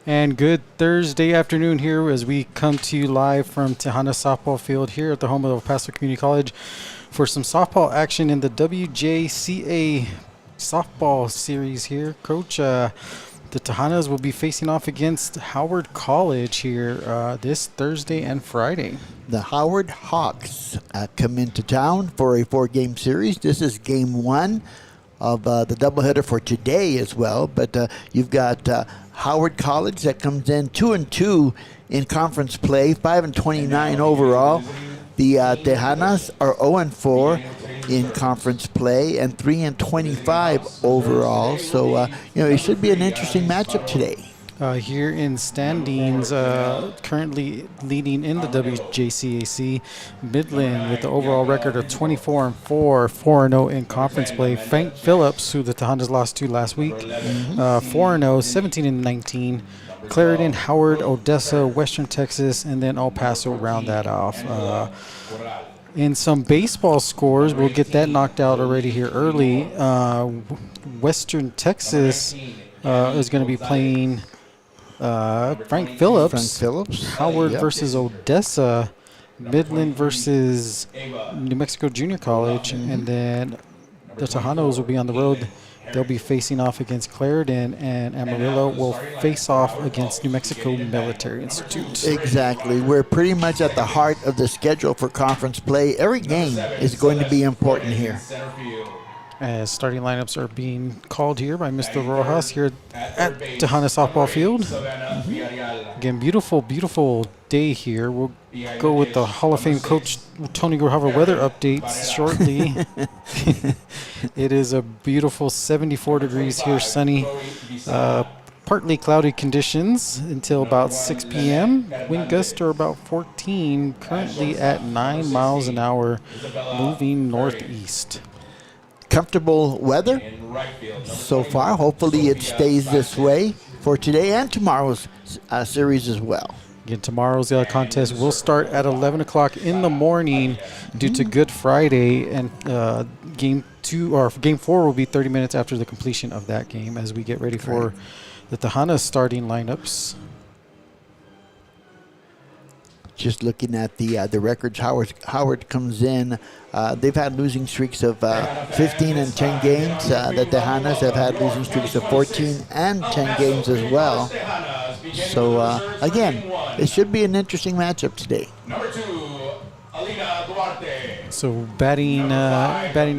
And good Thursday afternoon here as we come to you live from Tejanas softball field here at the home of El Paso Community College for some softball action in the WJCA softball series here. Coach, the Tejanas will be facing off against Howard College here this Thursday and Friday. The Howard Hawks come into town for a 4-game series. This is game 1 of the doubleheader for today as well. But you've got Howard College that comes in 2-2 in conference play, 5-29 overall. The Tejanas are 0-4 in conference play and 3-25 overall. So it should be an interesting matchup today. Here in standings, currently leading in the WJCAC, Midland with the overall record of 24-4, 4-0 in conference play. Frank Phillips, who the Tejanas lost to last week, 4-0, 17-19. Clarendon, Howard, Odessa, Western Texas, and then El Paso round that off. In some baseball scores, we'll get that knocked out already here early. Western Texas is going to be playing Frank Phillips. Howard versus Odessa. Midland versus New Mexico Junior College. And then the Tejanos will be on the road. They'll be facing off against Clarendon, and Amarillo will face off against New Mexico Military Institute. Exactly. We're pretty much at the heart of the schedule for conference play. Every game is going to be important here. As starting lineups are being called here by Mr. Rojas here at Tejanas softball field. Again, beautiful, beautiful day here. We'll go with the Hall of Fame coach Tony Grajava weather updates shortly. It is a beautiful 74 degrees here, sunny. Partly cloudy conditions until about 6 p.m. Wind gusts are about 14, currently at 9 miles an hour, moving northeast. Comfortable weather so far. Hopefully it stays this way for today and tomorrow's series as well. Again, tomorrow's contest will start at 11 o'clock in the morning due to Good Friday, and game 4 will be 30 minutes after the completion of that game as we get ready for the Tejanas starting lineups. Just looking at the records, Howard comes in. They've had losing streaks of 15 and 10 games. The Tejanas have had losing streaks of 14 and 10 games as well. So, again, it should be an interesting matchup today. So batting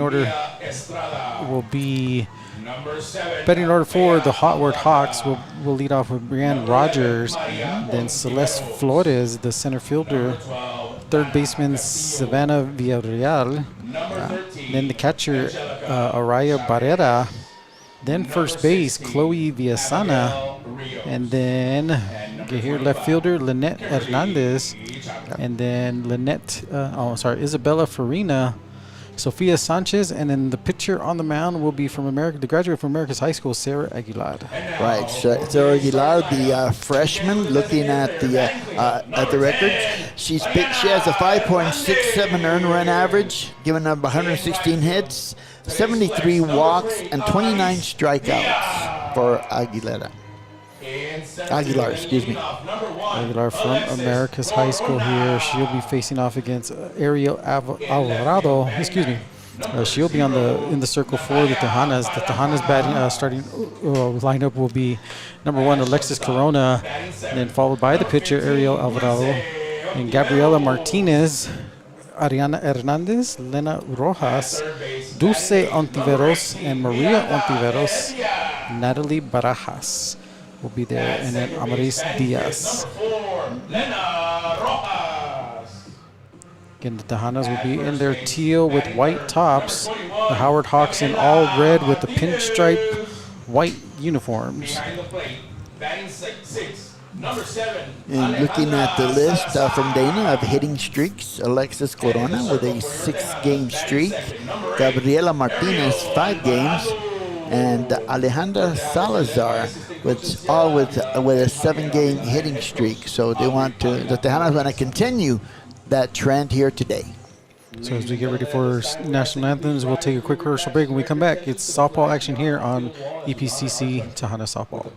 order will be... Betting order for the Howard Hawks will lead off with Brianne Rogers, then Celeste Flores, the center fielder, third baseman Savannah Villarreal, then the catcher Araya Barrera, then first base Chloe Villasana, and then here left fielder Lynette Hernandez, and then Isabella Farina, Sofia Sanchez, and then the pitcher on the mound will be the graduate from America's High School, Sarah Aguilar. Right, Sarah Aguilar, the freshman, looking at the records. She has a 5.67 earned run average, giving up 116 hits, 73 walks, and 29 strikeouts for Aguilar, excuse me. Aguilar from America's High School here. She'll be facing off against Ariel Alvarado. She'll be in the circle for the Tejanas. The Tejanas batting starting lineup will be number 1 Alexis Corona, then followed by the pitcher Ariel Alvarado, and Gabriela Martinez, Ariana Hernandez, Lena Rojas, Dulce Ontiveros, and Maria Ontiveros, Natalie Barajas will be there, and then Amaris Diaz. Again, the Tejanas will be in their teal with white tops. The Howard Hawks in all red with the pinstripe white uniforms. And looking at the list from Dana of hitting streaks, Alexis Corona with a 6-game streak, Gabriela Martinez 5 games, and Alejandra Salazar with a 7-game hitting streak. So the Tejanas want to continue that trend here today. So as we get ready for national anthems, we'll take a quick commercial break. When we come back, it's softball action here on EPCC Tejanas softball.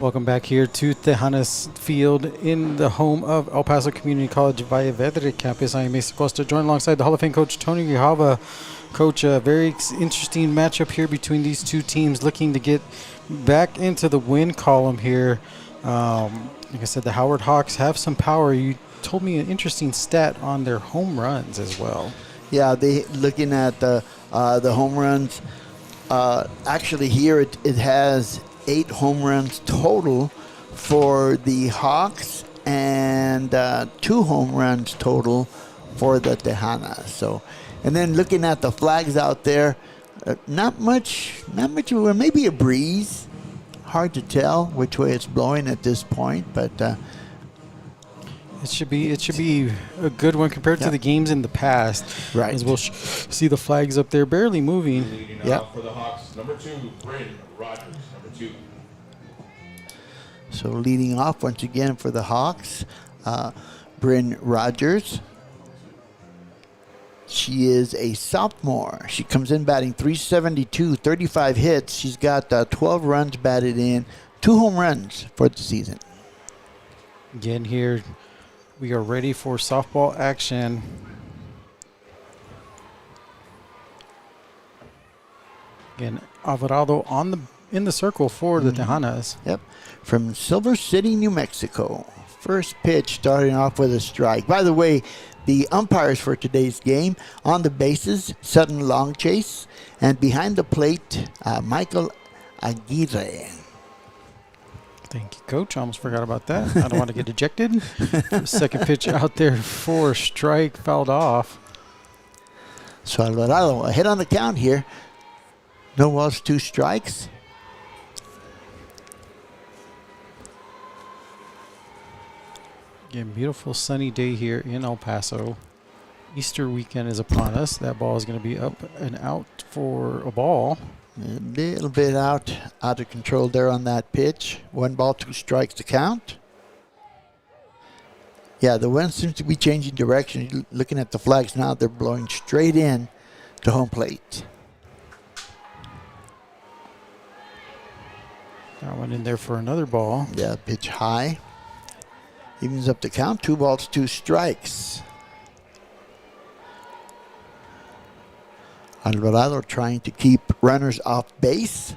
Welcome back here to Tejanas Field in the home of El Paso Community College Valle Vedre campus. I am Mesa Costa, joined alongside the Hall of Fame coach Tony Grijalva. Coach, a very interesting matchup here between these two teams, looking to get back into the win column here. Like I said, the Howard Hawks have some power. You told me an interesting stat on their home runs as well. Yeah, looking at the home runs. Actually, here it has 8 home runs total for the Hawks and 2 home runs total for the Tejanas. So, and then looking at the flags out there, not much. Well, maybe a breeze. Hard to tell which way it's blowing at this point, but it should be a good one compared to the games in the past. Right. As we'll see the flags up there barely moving. Yeah. For the Hawks, number 2, Bryn Rogers, number 2. So leading off once again for the Hawks, Bryn Rogers. She is a sophomore. She comes in batting .372, 35 hits. She's got 12 runs batted in, 2 home runs for the season. Again here, we are ready for softball action. Again, Alvarado in the circle for the Tejanas. Yep, from Silver City, New Mexico. First pitch starting off with a strike. By the way, the umpires for today's game, on the bases, Sutton Long Chase, and behind the plate, Michael Aguirre. Thank you, Coach. I almost forgot about that. I don't want to get ejected. Second pitch out there for a strike, fouled off. So Alvarado ahead on the count here. No balls, 2 strikes. Again, beautiful sunny day here in El Paso. Easter weekend is upon us. That ball is going to be up and out for a ball. A little bit out of control there on that pitch. 1 ball, 2 strikes to count. Yeah, the wind seems to be changing direction. Looking at the flags now, they're blowing straight in to home plate. That one in there for another ball. Yeah, pitch high. Evens up the count. 2 balls, 2 strikes. Alvarado trying to keep runners off base.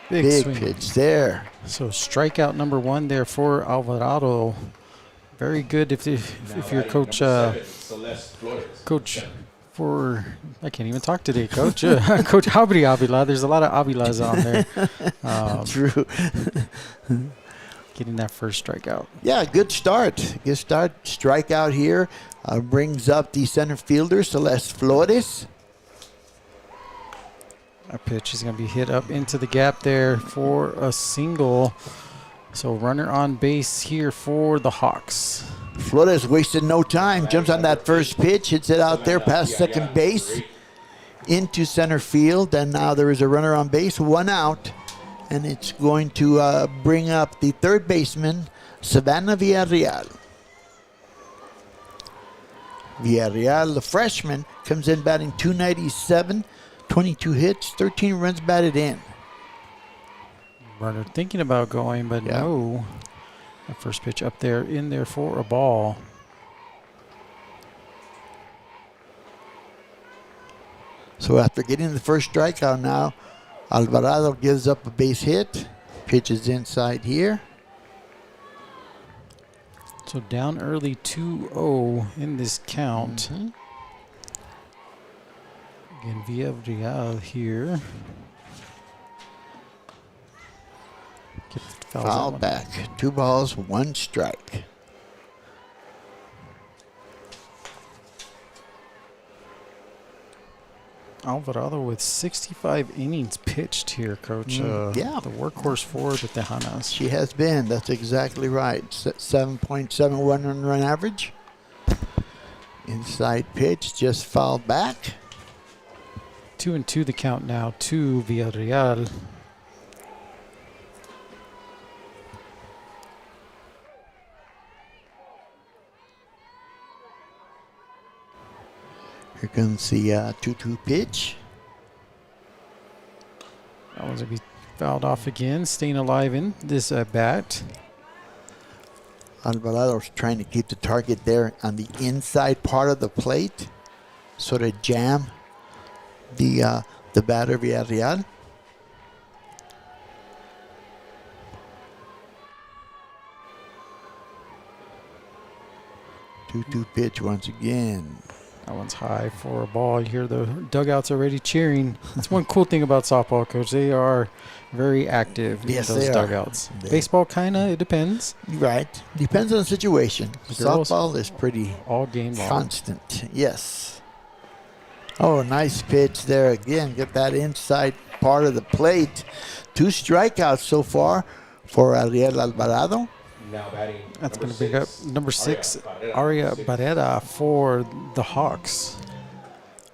Big swing. pitch there. So strikeout number 1 there for Alvarado. Very good if you're coach for, I can't even talk today, Coach. Coach Abri Avila. There's a lot of Avilas on there. True. Getting that first strikeout. Yeah, good start. Good start. Strikeout here. Brings up the center fielder, Celeste Flores. That pitch is going to be hit up into the gap there for a single. So runner on base here for the Hawks. Flores wasted no time. Jumps on that first pitch. Hits it out there past second base into center field. And now there is a runner on base. 1 out. And it's going to bring up the third baseman, Savannah Villarreal. Villarreal, the freshman, comes in batting .297, 22 hits, 13 runs batted in. Runner thinking about going, but no. That first pitch up there, in there for a ball. So after getting the first strikeout now, Alvarado gives up a base hit. Pitches inside here. So down early 2-0 in this count. Again, Villarreal here. Foul back. 2 balls, 1 strike. Alvarado with 65 innings pitched here, Coach. Yeah. The workhorse for the Tejanas. She has been. That's exactly right. 7.71 run average. Inside pitch, just fouled back. 2-2 the count now to Villarreal. Here comes the 2-2 pitch. That one's going to be Fouled off again, staying alive in this bat. Alvarado's trying to keep the target there on the inside part of the plate, sort of jam the batter Villarreal. 2-2 pitch once again. That one's high for a ball. You hear the dugouts already cheering. That's one cool thing about softball, Coach. They are very active Yes, in those they are. dugouts. Baseball, kind of, it depends. Right. Depends on the situation. Girls, Softball is pretty all game long. constant. Yes. Oh, nice pitch there again. Get that inside part of the plate. 2 strikeouts so far for Ariel Alvarado. Now batting. That's going to bring up number 6, Aria Barrera for the Hawks.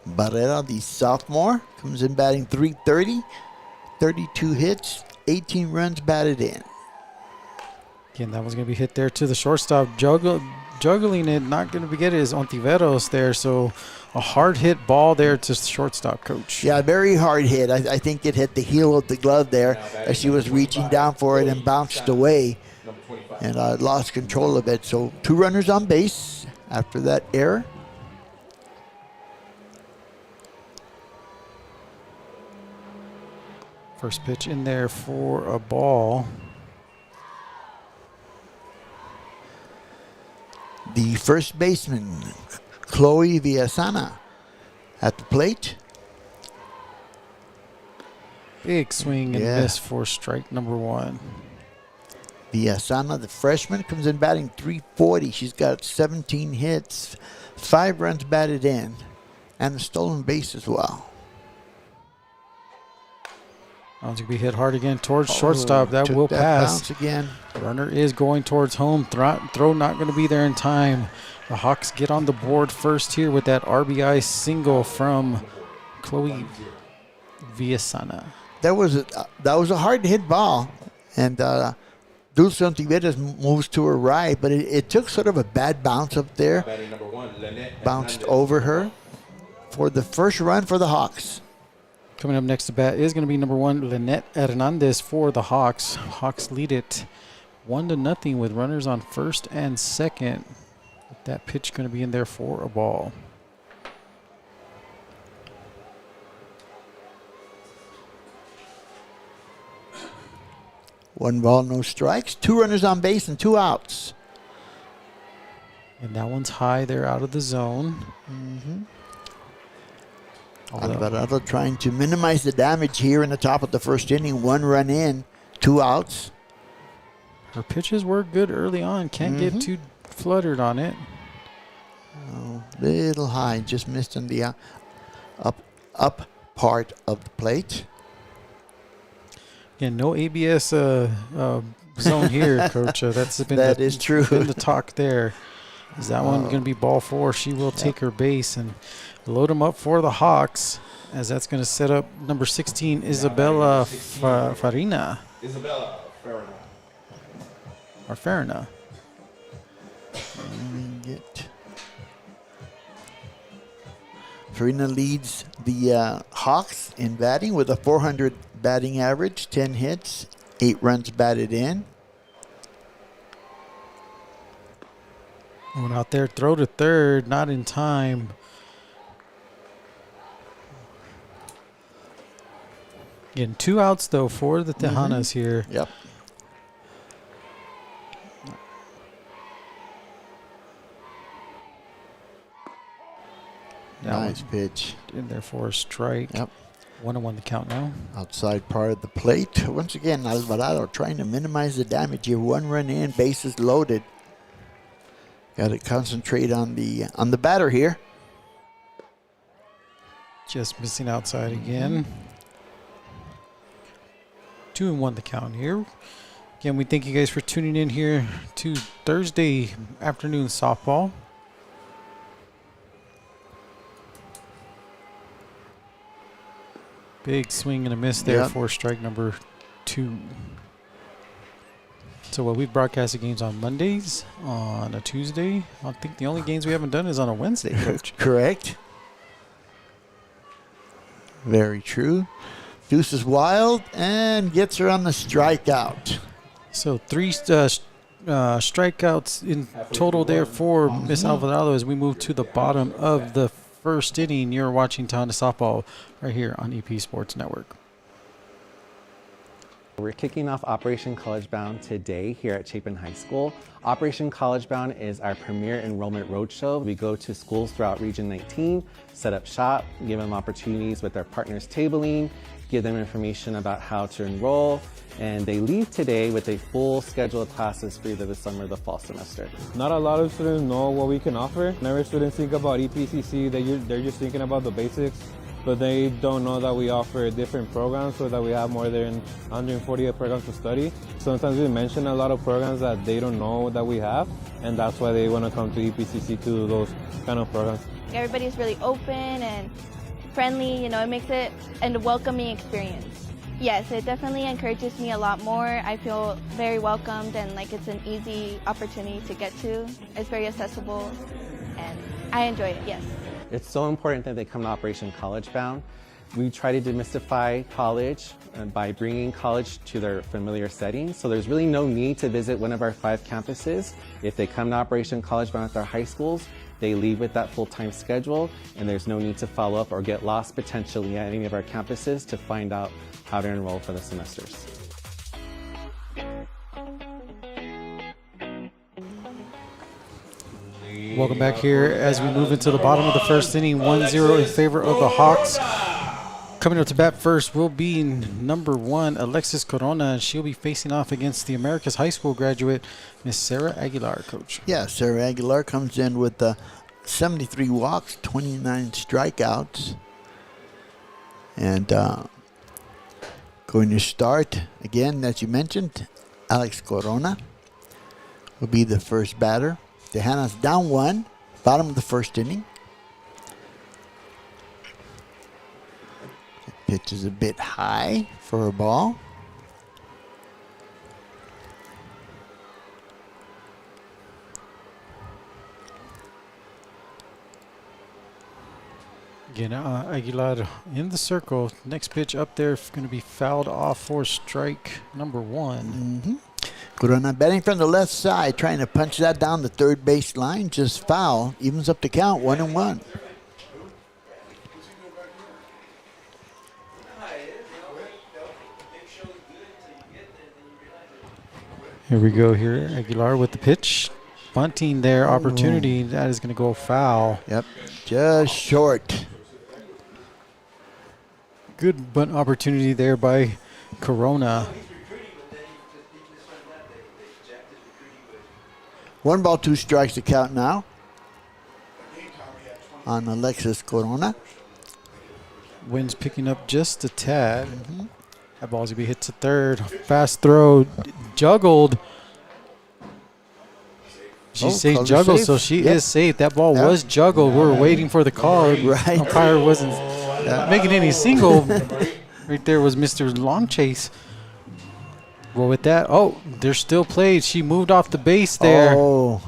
Barrera, the sophomore, comes in batting .330, 32 hits, 18 runs batted in. Again, that one's going to be hit there to the shortstop. Juggling it, not going to get it is Ontiveros there. So a hard hit ball there to shortstop, Coach. Yeah, very hard hit. I think it hit the heel of the glove there as she was reaching down for it and bounced away and lost control of it. So 2 runners on base after that error. First pitch in there for a ball. The first baseman, Chloe Villasana, at the plate. Big swing and Yeah. miss for strike number 1. Villasana, the freshman, comes in batting .340. She's got 17 hits, 5 runs batted in, and a stolen base as well. That one's going to be hit hard again towards shortstop. That Took will that pass. bounce again. Runner is going towards home. Throw not going to be there in time. The Hawks get on the board first here with that RBI single from Chloe Villasana. That was a hard hit ball, and Dulce Ontiveros moves to her right, but it took sort of a bad bounce up there, Batting number 1, Lynette bounced Hernandez. over her for the first run for the Hawks. Coming up next to bat is going to be number 1, Lynette Hernandez for the Hawks. Hawks lead it 1-0 with runners on first and second. That pitch going to be in there for a ball. One ball, no strikes. 2 runners on base and 2 outs. And that one's high there out of the zone. Although- Alvarado trying to minimize the damage here in the top of the first inning. 1 run in, 2 outs. Her pitches were good early on. Can't get too fluttered on it. Oh, little high, just missed on the up part of the plate. Yeah, no ABS zone here, Coach. That's been That is true. Been the talk there. Is that one going to be ball 4? She will take her base and load them up for the Hawks, as that's going to set up number 16, Isabella Farina. Isabella Farina. Or Farina. Farina leads the Hawks in batting with a .400 batting average, 10 hits, 8 runs batted in. Going out there, throw to third, not in time. Getting 2 outs, though, for the Tejanas here. Yep. That Nice one pitch. in there for a strike. Yep. 1-1 the count now. Outside part of the plate. Once again, Alvarado trying to minimize the damage here. 1 run in, bases loaded. Got to concentrate on the batter here. Just missing outside again. 2-1 the count here. Again, we thank you guys for tuning in here to Thursday afternoon softball. Big swing and a miss there Yep. for strike number 2. So we broadcast the games on Mondays, on a Tuesday. I think the only games we haven't done is on a Wednesday, Coach. Correct. Very true. Deuce is wild and gets her on the strikeout. So 3 strikeouts in total there for Miss Alvarado as we move to the bottom of the first inning. You're watching Tejana Softball right here on EP Sports Network. We're kicking off Operation College Bound today here at Chapin High School. Operation College Bound is our premier enrollment roadshow. We go to schools throughout Region 19, set up shop, give them opportunities with our partners tabling, give them information about how to enroll, and they leave today with a full schedule of classes for either the summer or the fall semester. Not a lot of students know what we can offer. Whenever students think about EPCC, they're just thinking about the basics, but they don't know that we offer different programs, so that we have more than 148 programs to study. Sometimes we mention a lot of programs that they don't know that we have, and that's why they want to come to EPCC to do those kind of programs. Everybody's really open and friendly, you know, it makes it a welcoming experience. Yes, it definitely encourages me a lot more. I feel very welcomed and like it's an easy opportunity to get to. It's very accessible and I enjoy it, yes. It's so important that they come to Operation College Bound. We try to demystify college by bringing college to their familiar settings. So there's really no need to visit one of our 5 campuses. If they come to Operation College Bound at their high schools, they leave with that full-time schedule, and there's no need to follow up or get lost potentially at any of our campuses to find out how to enroll for the semesters. Welcome back here as we move into the bottom of the first inning, 1-0 in favor of the Hawks. Coming up to bat first will be number 1, Alexis Corona. She'll be facing off against the Americas High School graduate, Miss Sarah Aguilar, Coach. Yeah, Sarah Aguilar comes in with 73 walks, 29 strikeouts. And going to start, again, as you mentioned, Alex Corona will be the first batter. Tejanas down 1, bottom of the first inning. Pitch is a bit high for a ball. Again, Aguilar in the circle. Next pitch up there going to be fouled off for strike number 1. Corona batting from the left side, trying to punch that down the third base line. Just foul. Evens up the count, 1-1. Here we go here. Aguilar with the pitch. Bunting there, opportunity. That is going to go foul. Yep, just short. Good bunt opportunity there by Corona. 1 ball, 2 strikes to count now on Alexis Corona. Wind's picking up just a tad. That ball's going to be hit to third. Fast throw, juggled. She says juggled, so she is safe. That ball was juggled. We were waiting for the call. Right. Umpire wasn't making any single. Right there was Mr. Long Chase. Well, with that, there's still plays. She moved off the base there. Oh.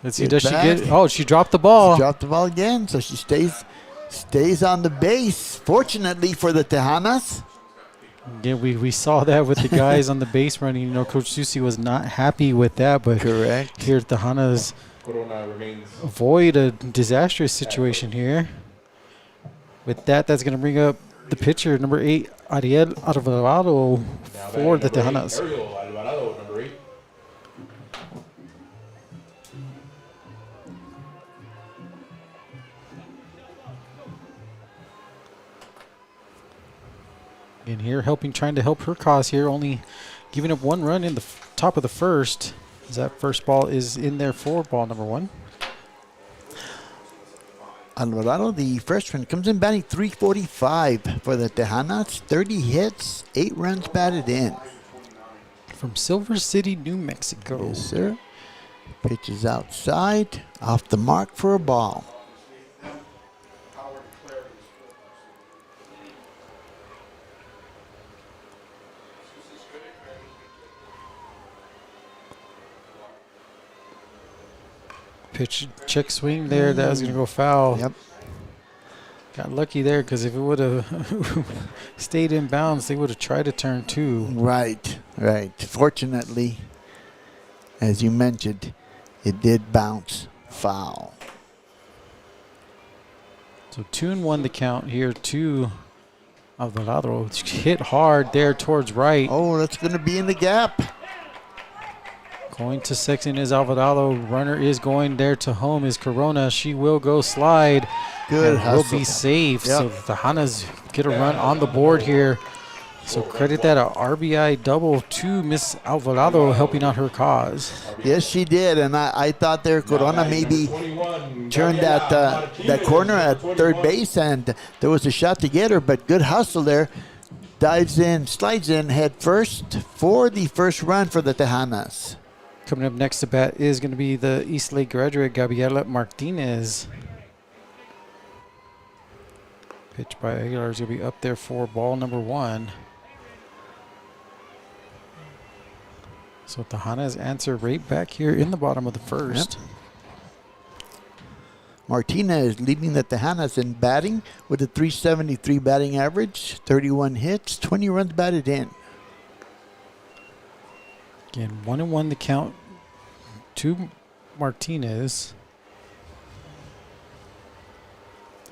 Let's see, does she get? Oh, she dropped the ball. She dropped the ball again, so she stays on the base. Fortunately for the Tejanas. Yeah, we saw that with the guys on the base running. You know, Coach Susi was not happy with that, but Correct. Here at Tejanas Corona remains. avoid a disastrous situation here. With that, that's going to bring up the pitcher, number 8, Ariel Alvarado, for the Tejanas. Ariel Alvarado, number 8. In here, trying to help her cause here, only giving up 1 run in the top of the first. As that first ball is in there for ball number 1. Alvarado, the freshman, comes in batting .345 for the Tejanas. 30 hits, 8 runs batted in. From Silver City, New Mexico. Yes, sir. Pitches outside, off the mark for a ball. Pitch check swing there. That was going to go foul. Yep. Got lucky there because if it would have stayed in bounds, they would have tried to turn 2. Right. Fortunately, as you mentioned, it did bounce foul. So 2-1 the count here to Alvarado. Hit hard there towards right. Oh, that's going to be in the gap. Going to second is Alvarado. Runner is going there to home is Corona. She will go slide. Good and hustle. will be safe. Yep. So the Tejanas get a run on the board here. So credit that a RBI double to Miss Alvarado helping out her cause. Yes, she did, and I thought there Corona maybe turned that corner at third base, and there was a shot to get her, but good hustle there. Dives in, slides in head first for the first run for the Tejanas. Coming up next to bat is going to be the East Lake graduate, Gabriela Martinez. Pitch by Aguilar is going to be up there for ball number 1. So Tejanas answer right back here in the bottom of the first. Martinez leading the Tejanas in batting with a 373 batting average, 31 hits, 20 runs batted in. Again, 1-1 the count to Martinez.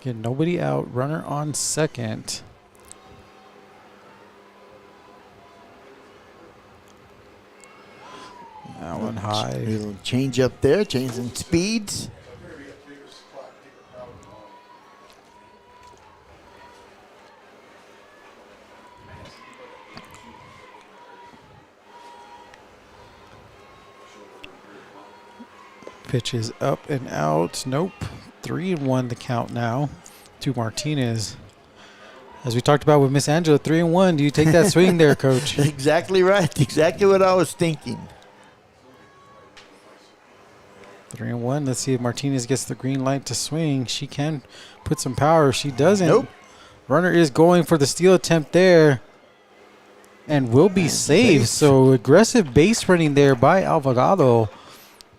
Again, nobody out. Runner on second. That one high. Little change up there, changing speeds. Pitch is up and out. Nope. 3-1 the count now to Martinez. As we talked about with Miss Angela, 3-1. Do you take that swing there, Coach? Exactly right. Exactly what I was thinking. 3-1. Let's see if Martinez gets the green light to swing. She can put some power. She doesn't. Nope. Runner is going for the steal attempt there and will be safe. So aggressive base running there by Alvarado,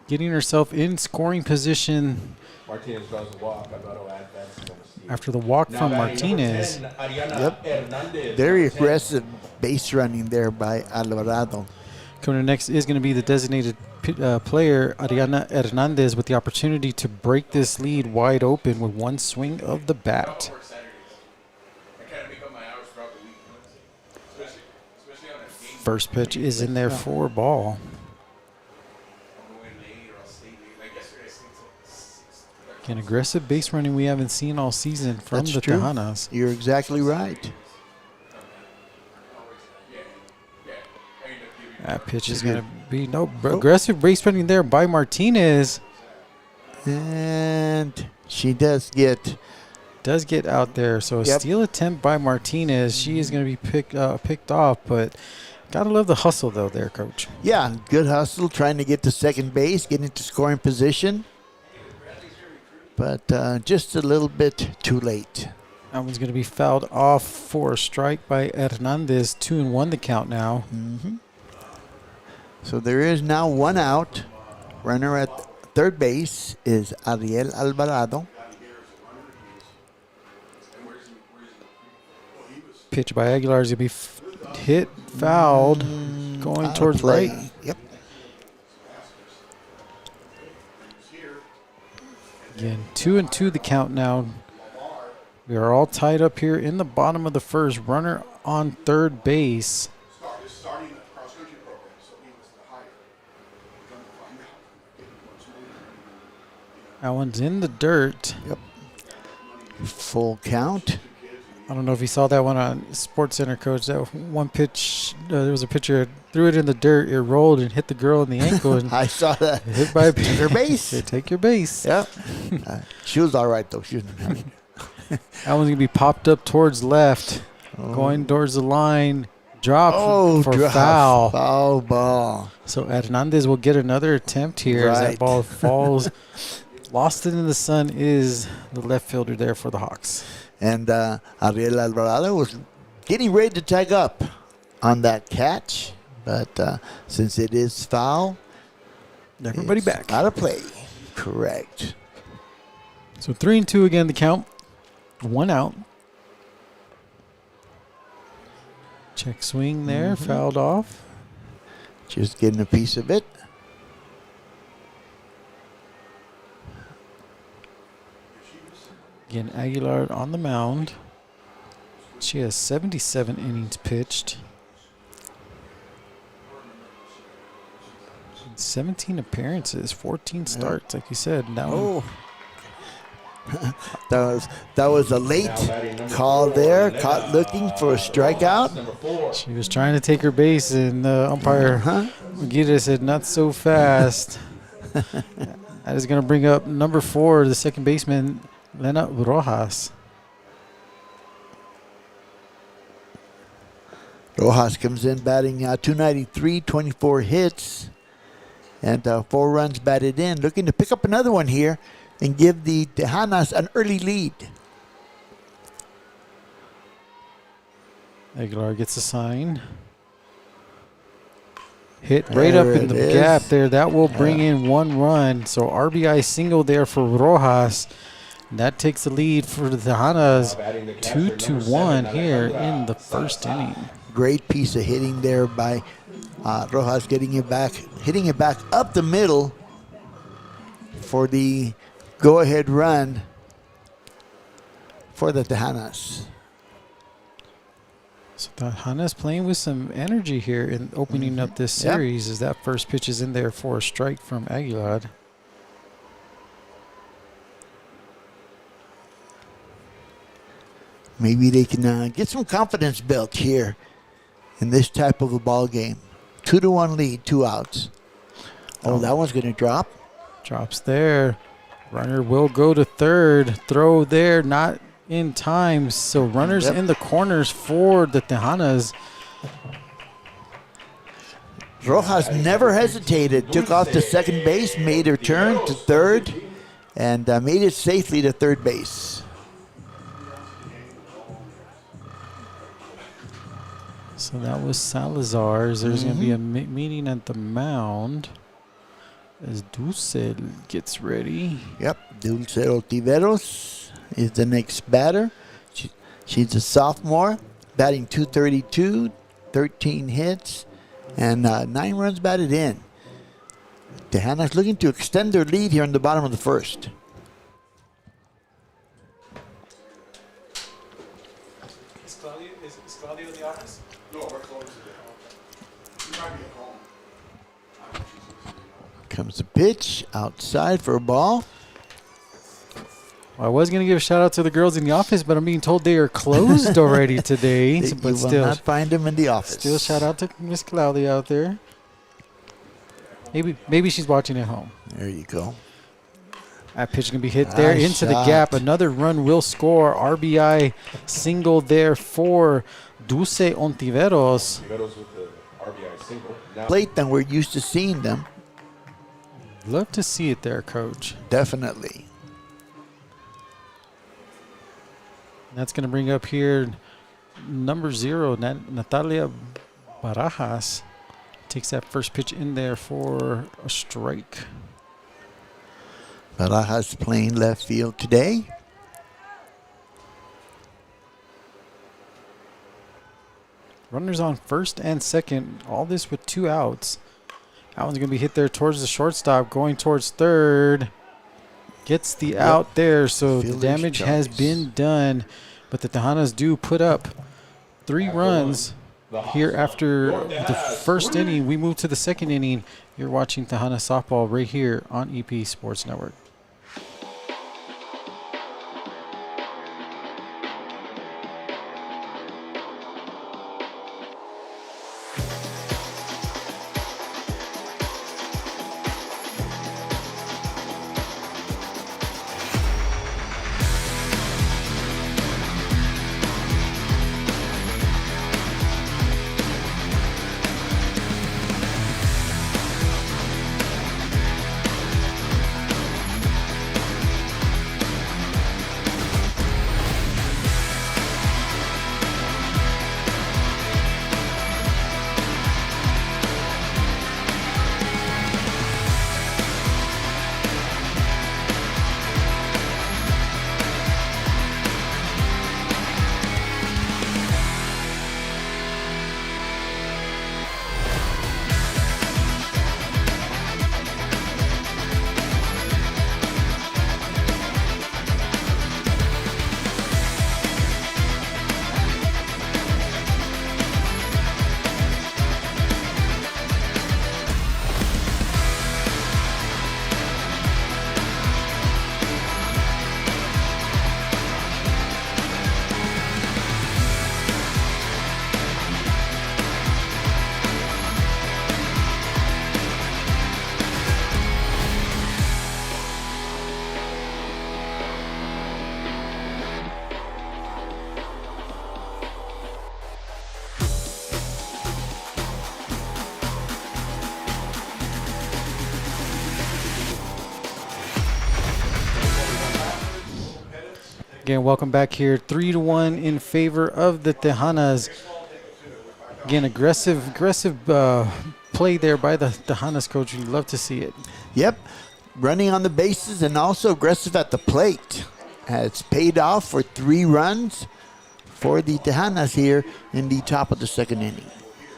getting herself in scoring position Martinez does walk. Alvaro advances on the steal. after the walk Now from batting number Martinez. 10, Ariana Hernandez, Very number 10. aggressive base running there by Alvarado. Coming next is going to be the designated player, Ariana Hernandez, with the opportunity to break this lead wide open with one swing of the bat. First pitch is in there for ball. An aggressive base running we haven't seen all season from That's the true. Tejanas. You're exactly right. That pitch is going to be aggressive base running there by Martinez. And she does get Out there. So a Yep. steal attempt by Martinez. She is going to be picked off, but gotta love the hustle though there, Coach. Yeah, good hustle, trying to get to second base, get into scoring position. But just a little bit too late. That one's going to be fouled off for a strike by Hernandez. 2-1 the count now. Mm-hmm. So there is now one out. Runner at third base is Ariel Alvarado. Pitch by Aguilar is going to be hit, fouled, going Out of towards play. right. Yep. Again, 2-2 the count now. We are all tied up here in the bottom of the first. Runner on third base. That one's in the dirt. Yep. Full count. I don't know if you saw that one on Sports Center, Coach. That one pitch, there was a pitcher, threw it in the dirt, it rolled and hit the girl in the ankle. And I saw that. hit by Her base. Take your base. Yep. She was all right, though. She was That one's going to be popped up towards left, going towards the line, dropped for foul. Foul ball. So Hernandez will get another attempt here as that Right. ball falls. Lost it in the sun is the left fielder there for the Hawks. And Ariel Alvarado was getting ready to tag up on that catch. But since it is foul, Everybody it's back. out of play. Correct. So 3-2 again the count. 1 out. Check swing there, fouled off. Just getting a piece of it. Again, Aguilar on the mound. She has 77 innings pitched. 17 appearances, 14 starts, like you said. Now that was a late call there. Caught looking for a strikeout. she was trying to take her base, and the umpire Magida said, "Not so fast." That is going to bring up number 4, the second baseman, Lena Rojas. Rojas comes in batting 293, 24 hits, and 4 runs batted in. Looking to pick up another one here and give the Tejanas an early lead. Aguilar gets a sign. Hit right up in the gap there. That will bring in 1 run. So RBI single there for Rojas. And that takes the lead for the Tejanas 2-1 here in the first inning. Great piece of hitting there by Rojas, hitting it back up the middle for the go-ahead run for the Tejanas. So Tejanas playing with some energy here in opening up this series as that first pitch is in there for a strike from Aguilar. Maybe they can get some confidence built here in this type of a ball game. 2-1 lead, 2 outs. Oh, that one's going to drop. Drops there. Runner will go to third. Throw there, not in time. So runners in the corners for the Tejanas. Rojas never hesitated. Took off to second base, made her turn to third, and made it safely to third base. So that was Salazar's. There's going to be a meeting at the mound as Dulce gets ready. Yep, Dulce Ontiveros is the next batter. She's a sophomore, batting .232, 13 hits, and 9 runs batted in. Tejanas looking to extend their lead here in the bottom of the first. Is Claudio in the office? No, we're close. You might be at home. Comes the pitch outside for a ball. Well, I was going to give a shout out to the girls in the office, but I'm being told they are closed already today. You But will still, not find them in the office. still shout out to Miss Claudia out there. Maybe she's watching at home. There you go. That pitch can be hit there Nice into the shot. gap. Another run will score. RBI single there for Dulce Ontiveros. Riveros with the RBI single. Now Plate than we're used to seeing them. Love to see it there, Coach. Definitely. That's going to bring up here number 0, Natalia Barajas. Takes that first pitch in there for a strike. Barajas playing left field today. Runners on first and second. All this with 2 outs. That one's going to be hit there towards the shortstop, going towards third. Gets the out there, so the Fielder's damage has choice. been done. But the Tejanas do put up 3 runs here after the first inning. We move to the second inning. You're watching Tejana Softball right here on EP Sports Network. again, welcome back here. 3-1 in favor of the Tejanas. Again, aggressive play there by the Tejanas coach. You'd love to see it. Yep, running on the bases and also aggressive at the plate. It's paid off for 3 runs for the Tejanas here in the top of the second inning.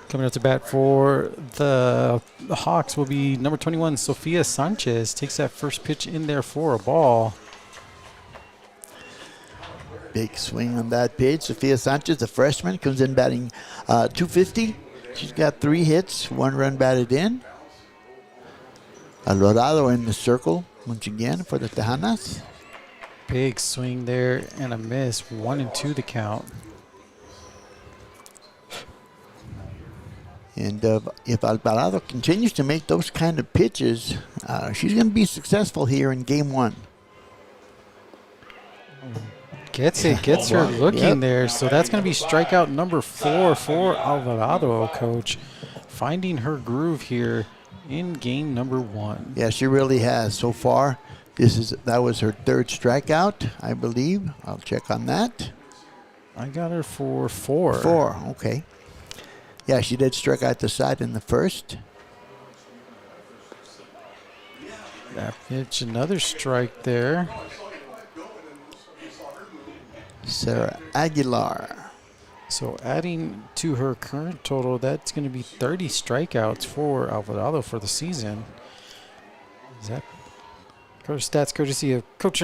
Coming up to bat for the Hawks will be number 21, Sofia Sanchez. Takes that first pitch in there for a ball. Big swing on that pitch. Sofia Sanchez, a freshman, comes in batting .250. She's got 3 hits, 1 run batted in. Alvarado in the circle once again for the Tejanas. Big swing there and a miss. 1-2 the count. And if Alvarado continues to make those kind of pitches, she's going to be successful here in game 1. Gets her looking there. So that's going to be strikeout number 4 for Alvarado, coach. Finding her groove here in game number 1. Yeah, she really has so far. That was her 3rd strikeout, I believe. I'll check on that. I got her for 4. 4, okay. Yeah, she did strike out the side in the first. That pitch, another strike there. Sarah Aguilar. So adding to her current total, that's going to be 30 strikeouts for Alvarado for the season. Is that Coach Stats courtesy of Coach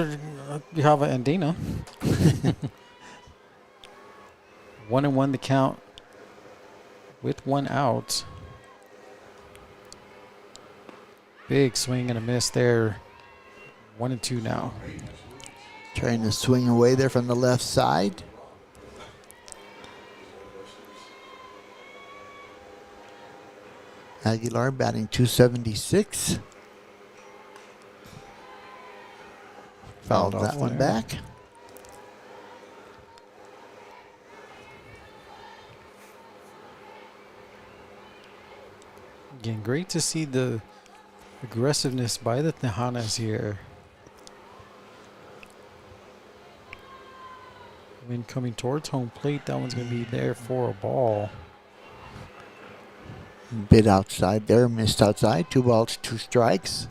Java and Dana. 1-1 the count with 1 out. Big swing and a miss there. 1-2 now. Trying to swing away there from the left side. Aguilar batting .276. Fouled that one back. Again, great to see the aggressiveness by the Tejanas here. When coming towards home plate, that one's going to be there for a ball. Bit outside there, missed outside. 2 balls, 2 strikes.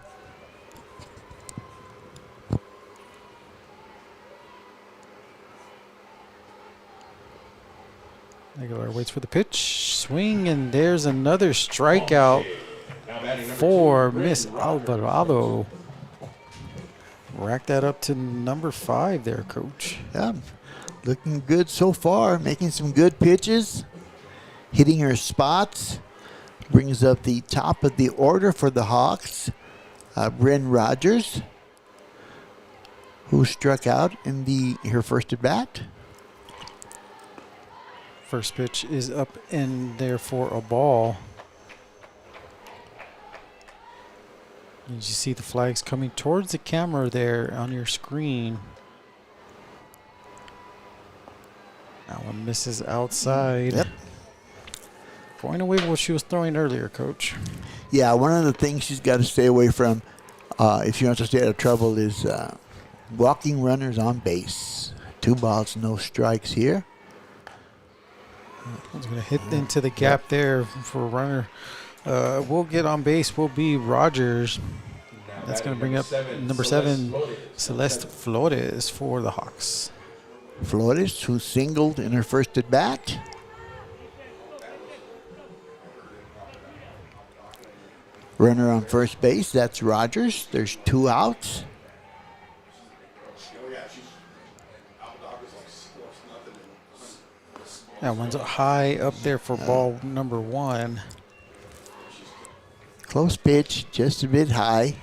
Aguilar waits for the pitch, swing, and there's another strikeout for Miss Alvarado. Rack that up to number 5 there, Coach. Yeah, looking good so far, making some good pitches, hitting her spots. Brings up the top of the order for the Hawks, Bryn Rogers, who struck out in her first at bat. First pitch is up and there for a ball. You just see the flags coming towards the camera there on your screen. That one misses outside. Yep. Going away with what she was throwing earlier, Coach. Yeah, one of the things she's got to stay away from if she wants to stay out of trouble is walking runners on base. 2 balls, no strikes here. One's going to hit into the gap there for a runner. We'll get on base. Will be Rogers. That's going to bring up number 7, Celeste Flores for the Hawks. Flores, who singled in her first at bat. Runner on first base, that's Rogers. There's 2 outs. That one's high up there for ball number 1. Close pitch, just a bit high.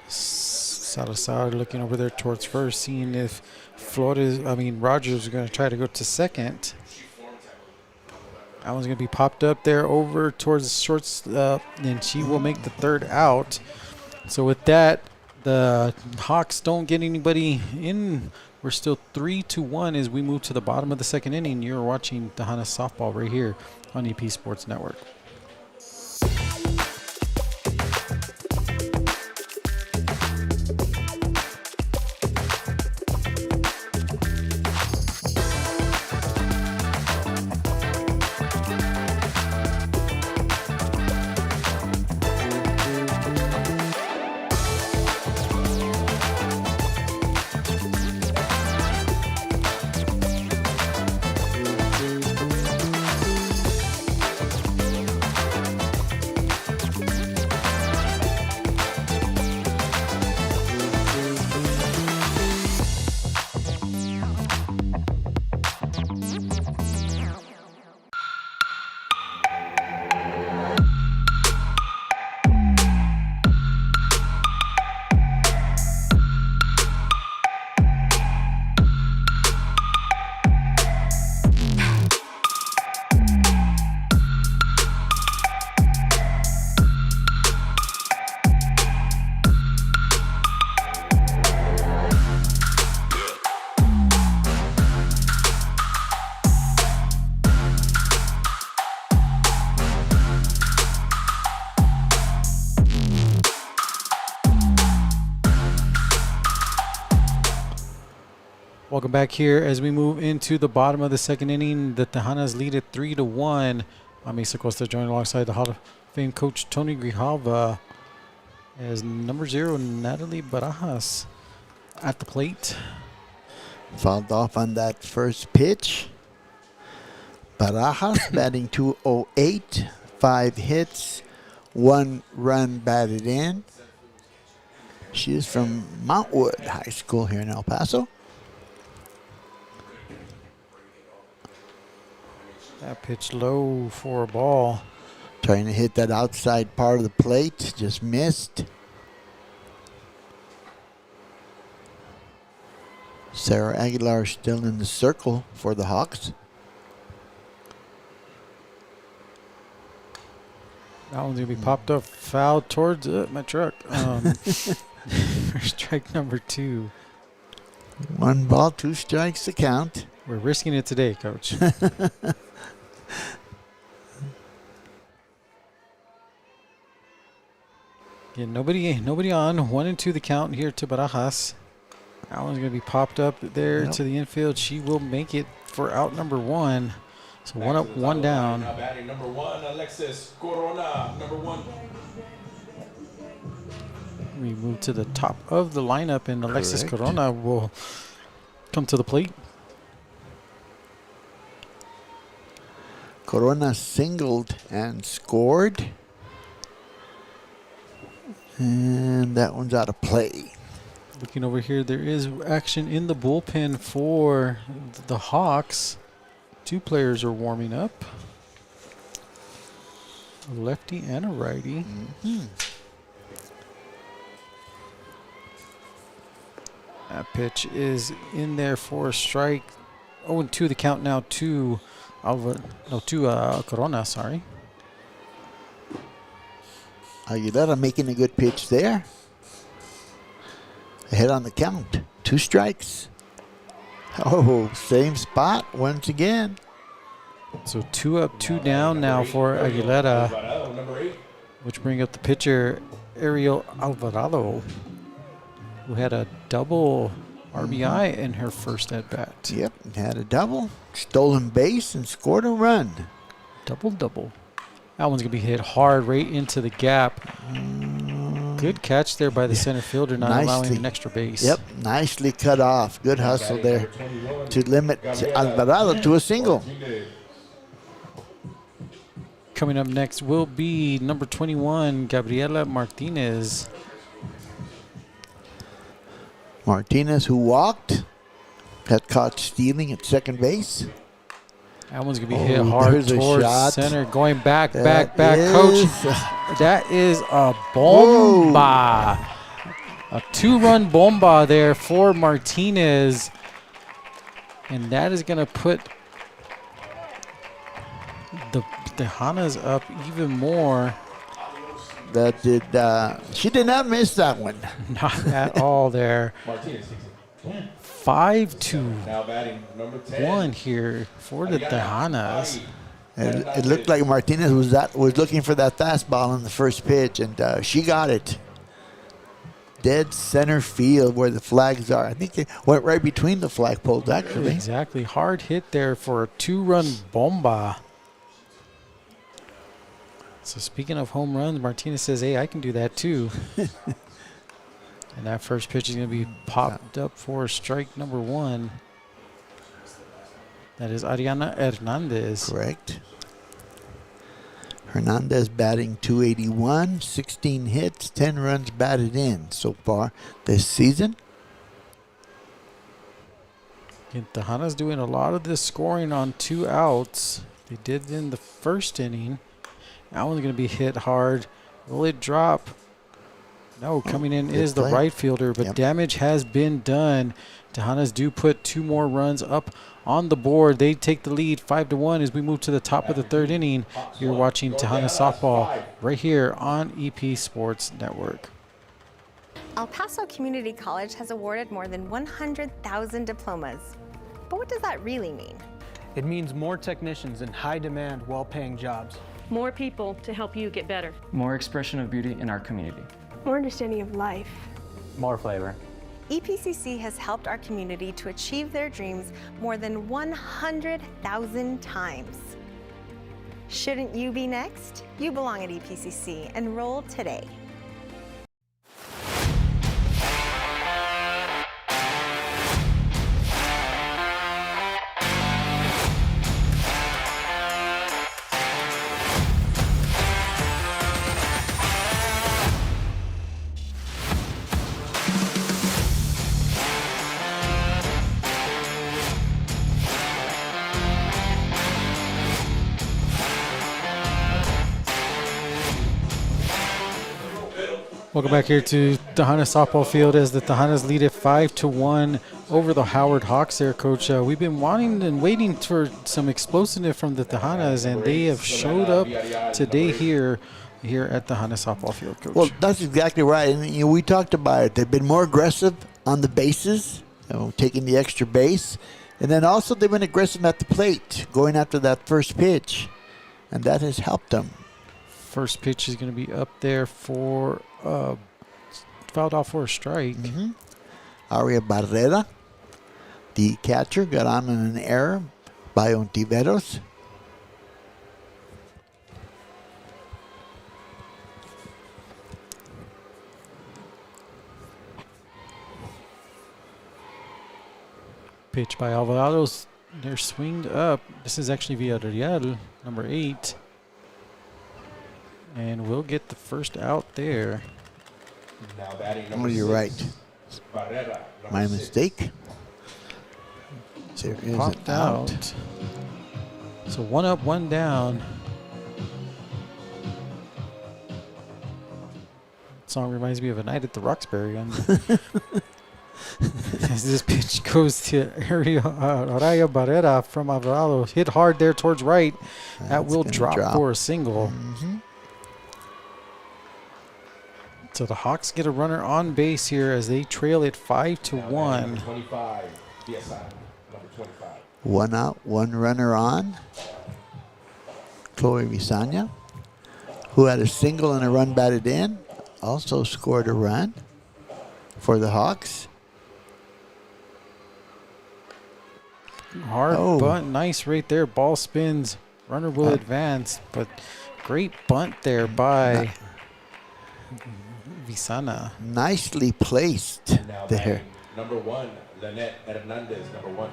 Salazar looking over there towards first, seeing if Rogers is going to try to go to second. That one's going to be popped up there over towards the shortstop, and she will make the 3rd out. So with that, the Hawks don't get anybody in. We're still 3-1 as we move to the bottom of the second inning. You're watching Tejanas softball right here on EP Sports Network. Welcome back here as we move into the bottom of the second inning. The Tejanas lead it 3-1. Mesa Costa joined alongside the Hall of Fame coach Tony Grijalva as number 0 Natalie Barajas at the plate. Fouled off on that first pitch. Barajas batting 208, 5 hits, 1 run batted in. She is from Mountwood High School here in El Paso. That pitch low for a ball. Trying to hit that outside part of the plate, just missed. Sarah Aguilar still in the circle for the Hawks. That one's going to be popped up, foul towards my truck. For strike number 2. 1 ball, 2 strikes to count. We're risking it today, Coach. Yeah, nobody on. 1 and 2 the count here to Barajas. That one's going to be popped up there to the infield. She will make it for out number 1. So 1 up, 1 down. Now batting number 1, Alexis Corona, number 1. We move to the top of the lineup, and Alexis Correct. Corona will come to the plate. Corona singled and scored. And that one's out of play. Looking over here, there is action in the bullpen for the Hawks. 2 players are warming up. A lefty and a righty. That pitch is in there for a strike. 0-2 the count now to Corona, sorry. Aguilera making a good pitch there. Ahead on the count. 2 strikes. Oh, same spot once again. So 2 up, 2 down now for Aguilera, Alvarado, number 8. which bring up the pitcher Ariel Alvarado, who had a double RBI in her first at bat. Yep, had a double, stolen base, and scored a run. Double. That one's going to be hit hard right into the gap. Good catch there by the center fielder, not allowing Nicely. an extra base. Yep, nicely cut off. Good hustle there to limit Alvarado to a single. Coming up next will be number 21, Gabriela Martinez. Martinez, who walked, got caught stealing at second base. That one's going to be hit hard there's a towards shot. center. Going back, That Coach. is- That is a bomba. A 2-run bomba there for Martinez. And that is going to put the Tejanas up even more. That did. She did not miss that one. Not at all there. Martinez takes it. 5-1 Now batting number 10. here for the Tejanas. It looked like Martinez was looking for that fastball on the first pitch, and she got it. Dead center field where the flags are. I think they went right between the flagpoles, actually. Exactly. Hard hit there for a 2-run bomba. So speaking of home runs, Martinez says, hey, I can do that too. And that first pitch is going to be popped up for strike number 1. That is Ariana Hernandez. Correct. Hernandez batting 281, 16 hits, 10 runs batted in so far this season. And Tejanas doing a lot of this scoring on 2 outs. They did in the first inning. That one's going to be hit hard. Will it drop? No, coming in good is the play. right fielder, but Yep. damage has been done. Tejanas do put 2 more runs up on the board. They take the lead 5-1 as we move to the top of the 3rd inning. You're watching Tejanas softball right here on EP Sports Network. El Paso Community College has awarded more than 100,000 diplomas. But what does that really mean? It means more technicians in high-demand, well-paying jobs. More people to help you get better. More expression of beauty in our community. More understanding of life. More flavor. EPCC has helped our community to achieve their dreams more than 100,000 times. Shouldn't you be next? You belong at EPCC. Enroll today. Welcome back here to Tejanas softball field as the Tejanas lead it 5-1 over the Howard Hawks there, Coach. We've been wanting and waiting for some explosiveness from the Tejanas, and they have showed up today here at Tejanas softball field, Coach. Well, that's exactly right. And we talked about it. They've been more aggressive on the bases, taking the extra base. And then also they've been aggressive at the plate, going after that first pitch. And that has helped them. First pitch is going to be up there for fouled off for a strike. Aria Barrera, the catcher, got on in an error by Ontiveros. Pitch by Alvarado's. They're swinged up. This is actually Villarreal, number 8. And we'll get the first out there. Now batting Oh, number you're 6, right. Barrera, number My 6. mistake. There is Popped an out. out. So 1 up, 1 down. Song reminds me of a night at the Roxbury. As this pitch goes to Araya Barrera from Alvarado. Hit hard there towards right. That That's will gonna drop for a single. So the Hawks get a runner on base here as they trail it 5-1. Number 25, PSI, number 25. 1 out, 1 runner on. Chloe Visanya, who had a single and a run batted in, also scored a run for the Hawks. Hard bunt, nice right there. Ball spins, runner will advance, but great bunt there by Visana. Nicely placed Now there. batting number 1, Lynette Hernandez, number 1.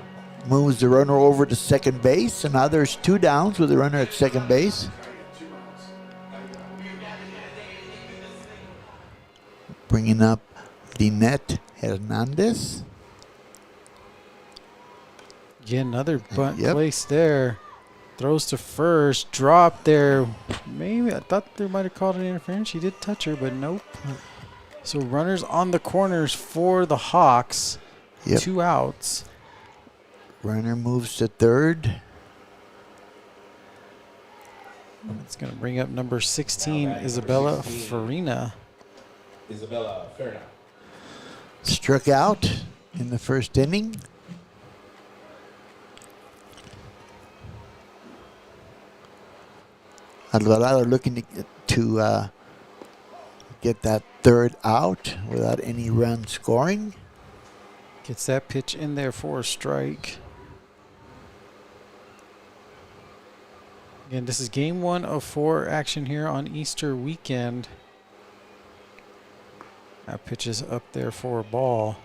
Moves the runner over to second base, and now there's 2 downs with the runner at second base. Bringing up Lynette Hernandez. Again, another bunt Yep. place there. Throws to first, drop there. Maybe I thought they might have called an interference. She did touch her, but nope. So runners on the corners for the Hawks. Yep. 2 outs. Runner moves to third. It's going to bring up number 16, Isabella Farina. Isabella Ferna. Struck out in the first inning. Alvarado looking to get that third out without any run scoring. Gets that pitch in there for a strike. Again, this is game 1 of 4 action here on Easter weekend. That pitch is up there for a ball.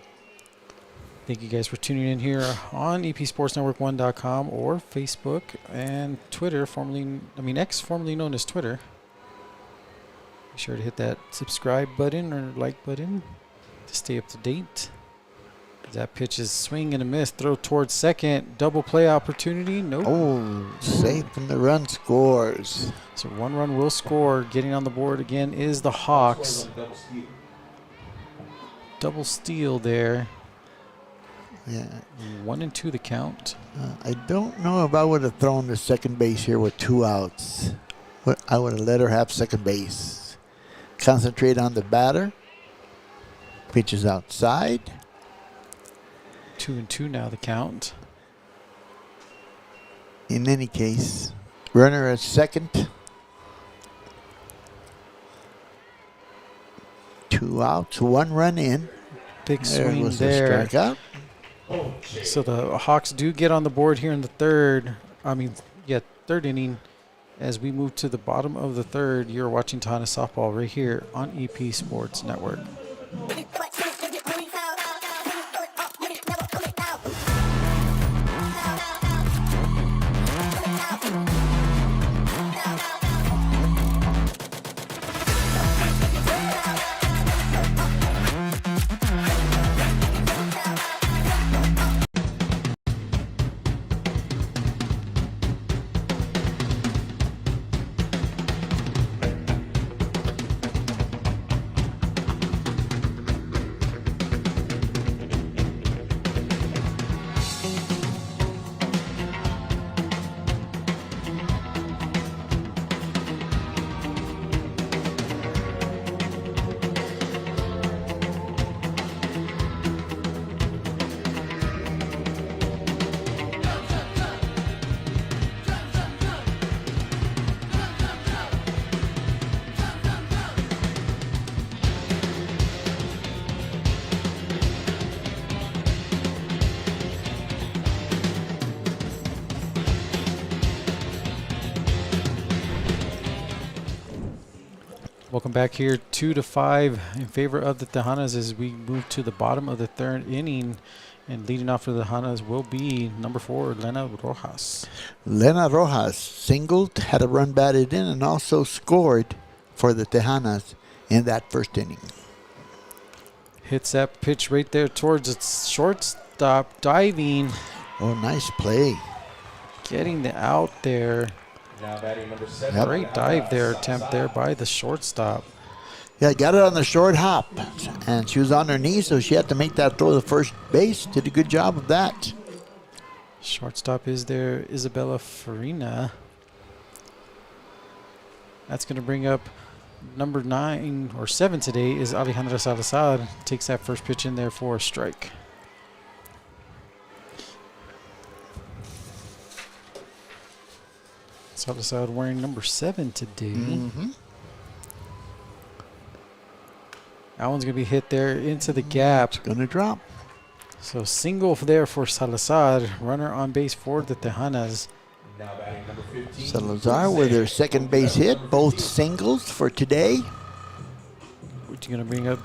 Thank you guys for tuning in here on EPSportsNetwork1.com or Facebook and Twitter, X, formerly known as Twitter. Be sure to hit that subscribe button or like button to stay up to date. That pitch is swing and a miss. Throw towards second. Double play opportunity. Nope. Oh, safe and the run scores. So 1 run will score. Getting on the board again is the Hawks. Double steal there. Yeah. 1 and 2 the count. I don't know if I would have thrown to second base here with 2 outs. I would have let her have second base. Concentrate on the batter. Pitches outside. 2 and 2 now the count. In any case, runner at second. 2 outs, 1 run in. Big There swing was a there. strikeout. So the Hawks do get on the board here in the third. Third inning. As we move to the bottom of the third, you're watching Tejanas softball right here on EP Sports Network. Welcome back here, 2-5 in favor of the Tejanas as we move to the bottom of the third inning. And leading off for the Tejanas will be number 4, Lena Rojas. Lena Rojas singled, had a run batted in, and also scored for the Tejanas in that first inning. Hits that pitch right there towards its shortstop, diving, Oh, nice play. getting the out there. Now batting number 7. Great dive there, attempt there by the shortstop. Yeah, got it on the short hop, and she was on her knees, so she had to make that throw to first base. Did a good job of that. Shortstop is there, Isabella Farina. That's going to bring up number 9 or 7 today is Alejandra Salazar. Takes that first pitch in there for a strike. Salazar wearing number 7 today. Mm-hmm. That one's going to be hit there into the gap. Gonna drop. So single there for Salazar. Runner on base for the Tejanas. Now batting number 15. Salazar with her second base hit, both singles for today. We're going to bring up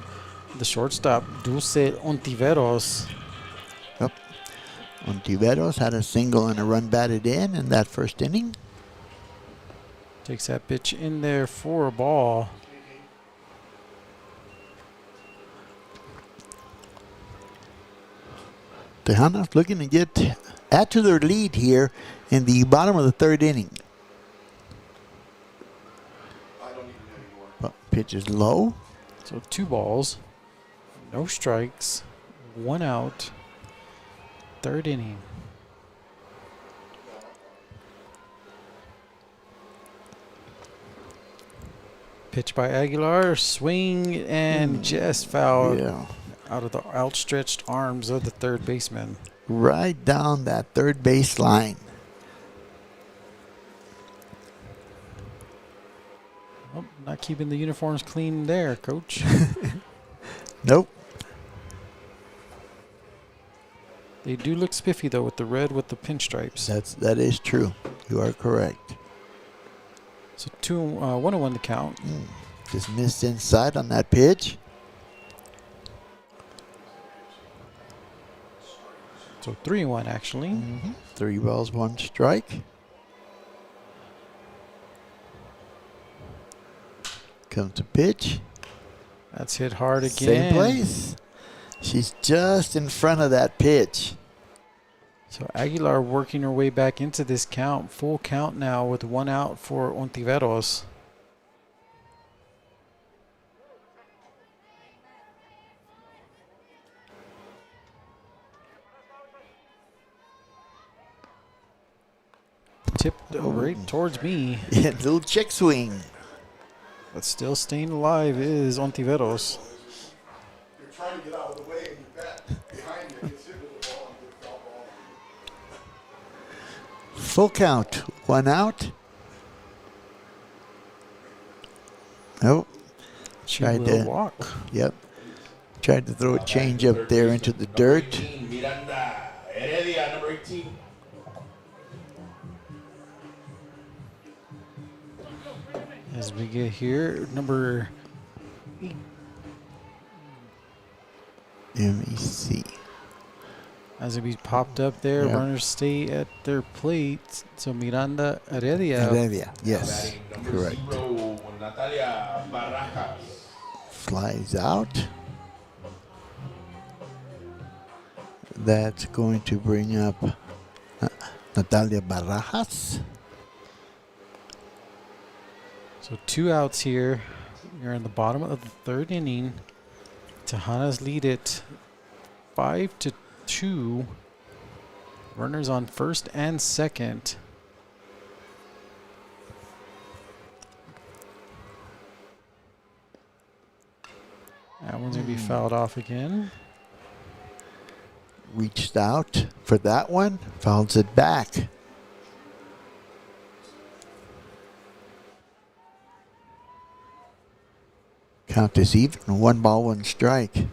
the shortstop, Dulce Ontiveros. Yep. Ontiveros had a single and a run batted in that first inning. Takes that pitch in there for a ball. Tejanas looking to add to their lead here in the bottom of the third inning. Well, pitch is low. So 2 balls, no strikes, 1 out, third inning. Pitch by Aguilar, swing and just foul Yeah. out of the outstretched arms of the third baseman. Right down that third base line. Oh, not keeping the uniforms clean there, coach. Nope. They do look spiffy though with the red with the pinstripes. That is true. You are correct. So 1-1 to count. Just missed inside on that pitch. So 3-1 actually. 3 balls, 1 strike. Comes to pitch. That's hit hard again. Same place. She's just in front of that pitch. So Aguilar working her way back into this count. Full count now with 1 out for Ontiveros. Tipped right towards me. Yeah, little check swing. But still staying alive is Ontiveros. You're trying to get out of the way and you bat behind you, gets hit with the ball and gets foul ball. Full count. 1 out. Nope. She Tried will to walk. Yep. Tried to throw a change up there into the dirt. Miranda Heredia, number 18. As we get here, number MEC. as it be popped up there, Yep. runners stay at their plates. So Miranda Heredia. Heredia, yes, Batting number correct. 0, Natalia Barajas. Flies out. That's going to bring up Natalia Barajas. So 2 outs here. You're in the bottom of the 3rd inning. Tejanas lead it 5-2. Runners on 1st and 2nd. That one's going to be fouled off again. Reached out for that one, fouls it back. Count is even, 1 ball, 1 strike.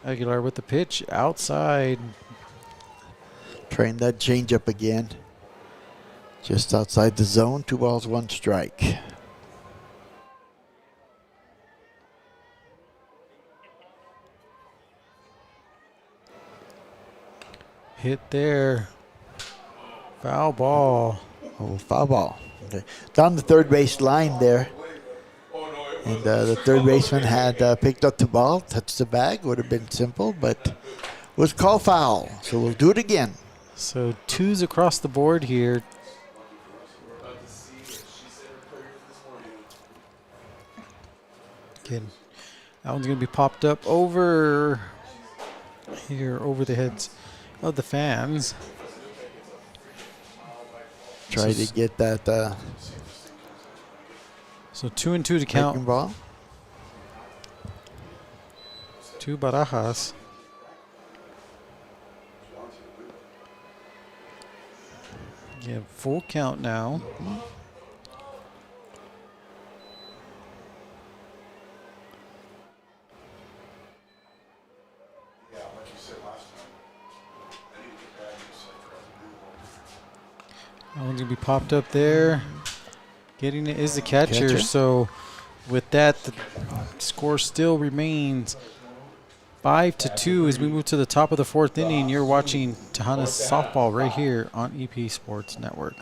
Aguilar with the pitch outside. Trying that change up again. Just outside the zone, 2 balls, 1 strike. Hit there. Foul ball. Oh, foul ball. Okay. Down the third base line there. And the third baseman had picked up the ball, touched the bag. Would have been simple, but was called foul. So we'll do it again. So 2s across the board here. Again, that one's going to be popped up over here, over the heads of the fans. Try to get that So 2 and 2 to breaking count. ball. 2 Barajas. Yeah, full count now. Yeah, like you said last time, I need to get back to this. I forgot to do one. That one's going to be popped up there. Getting it is the catcher. Catcher. So with that, the score still remains 5-2 as we move to the top of the 4th inning. You're watching Tejanas softball right here on EP Sports Network.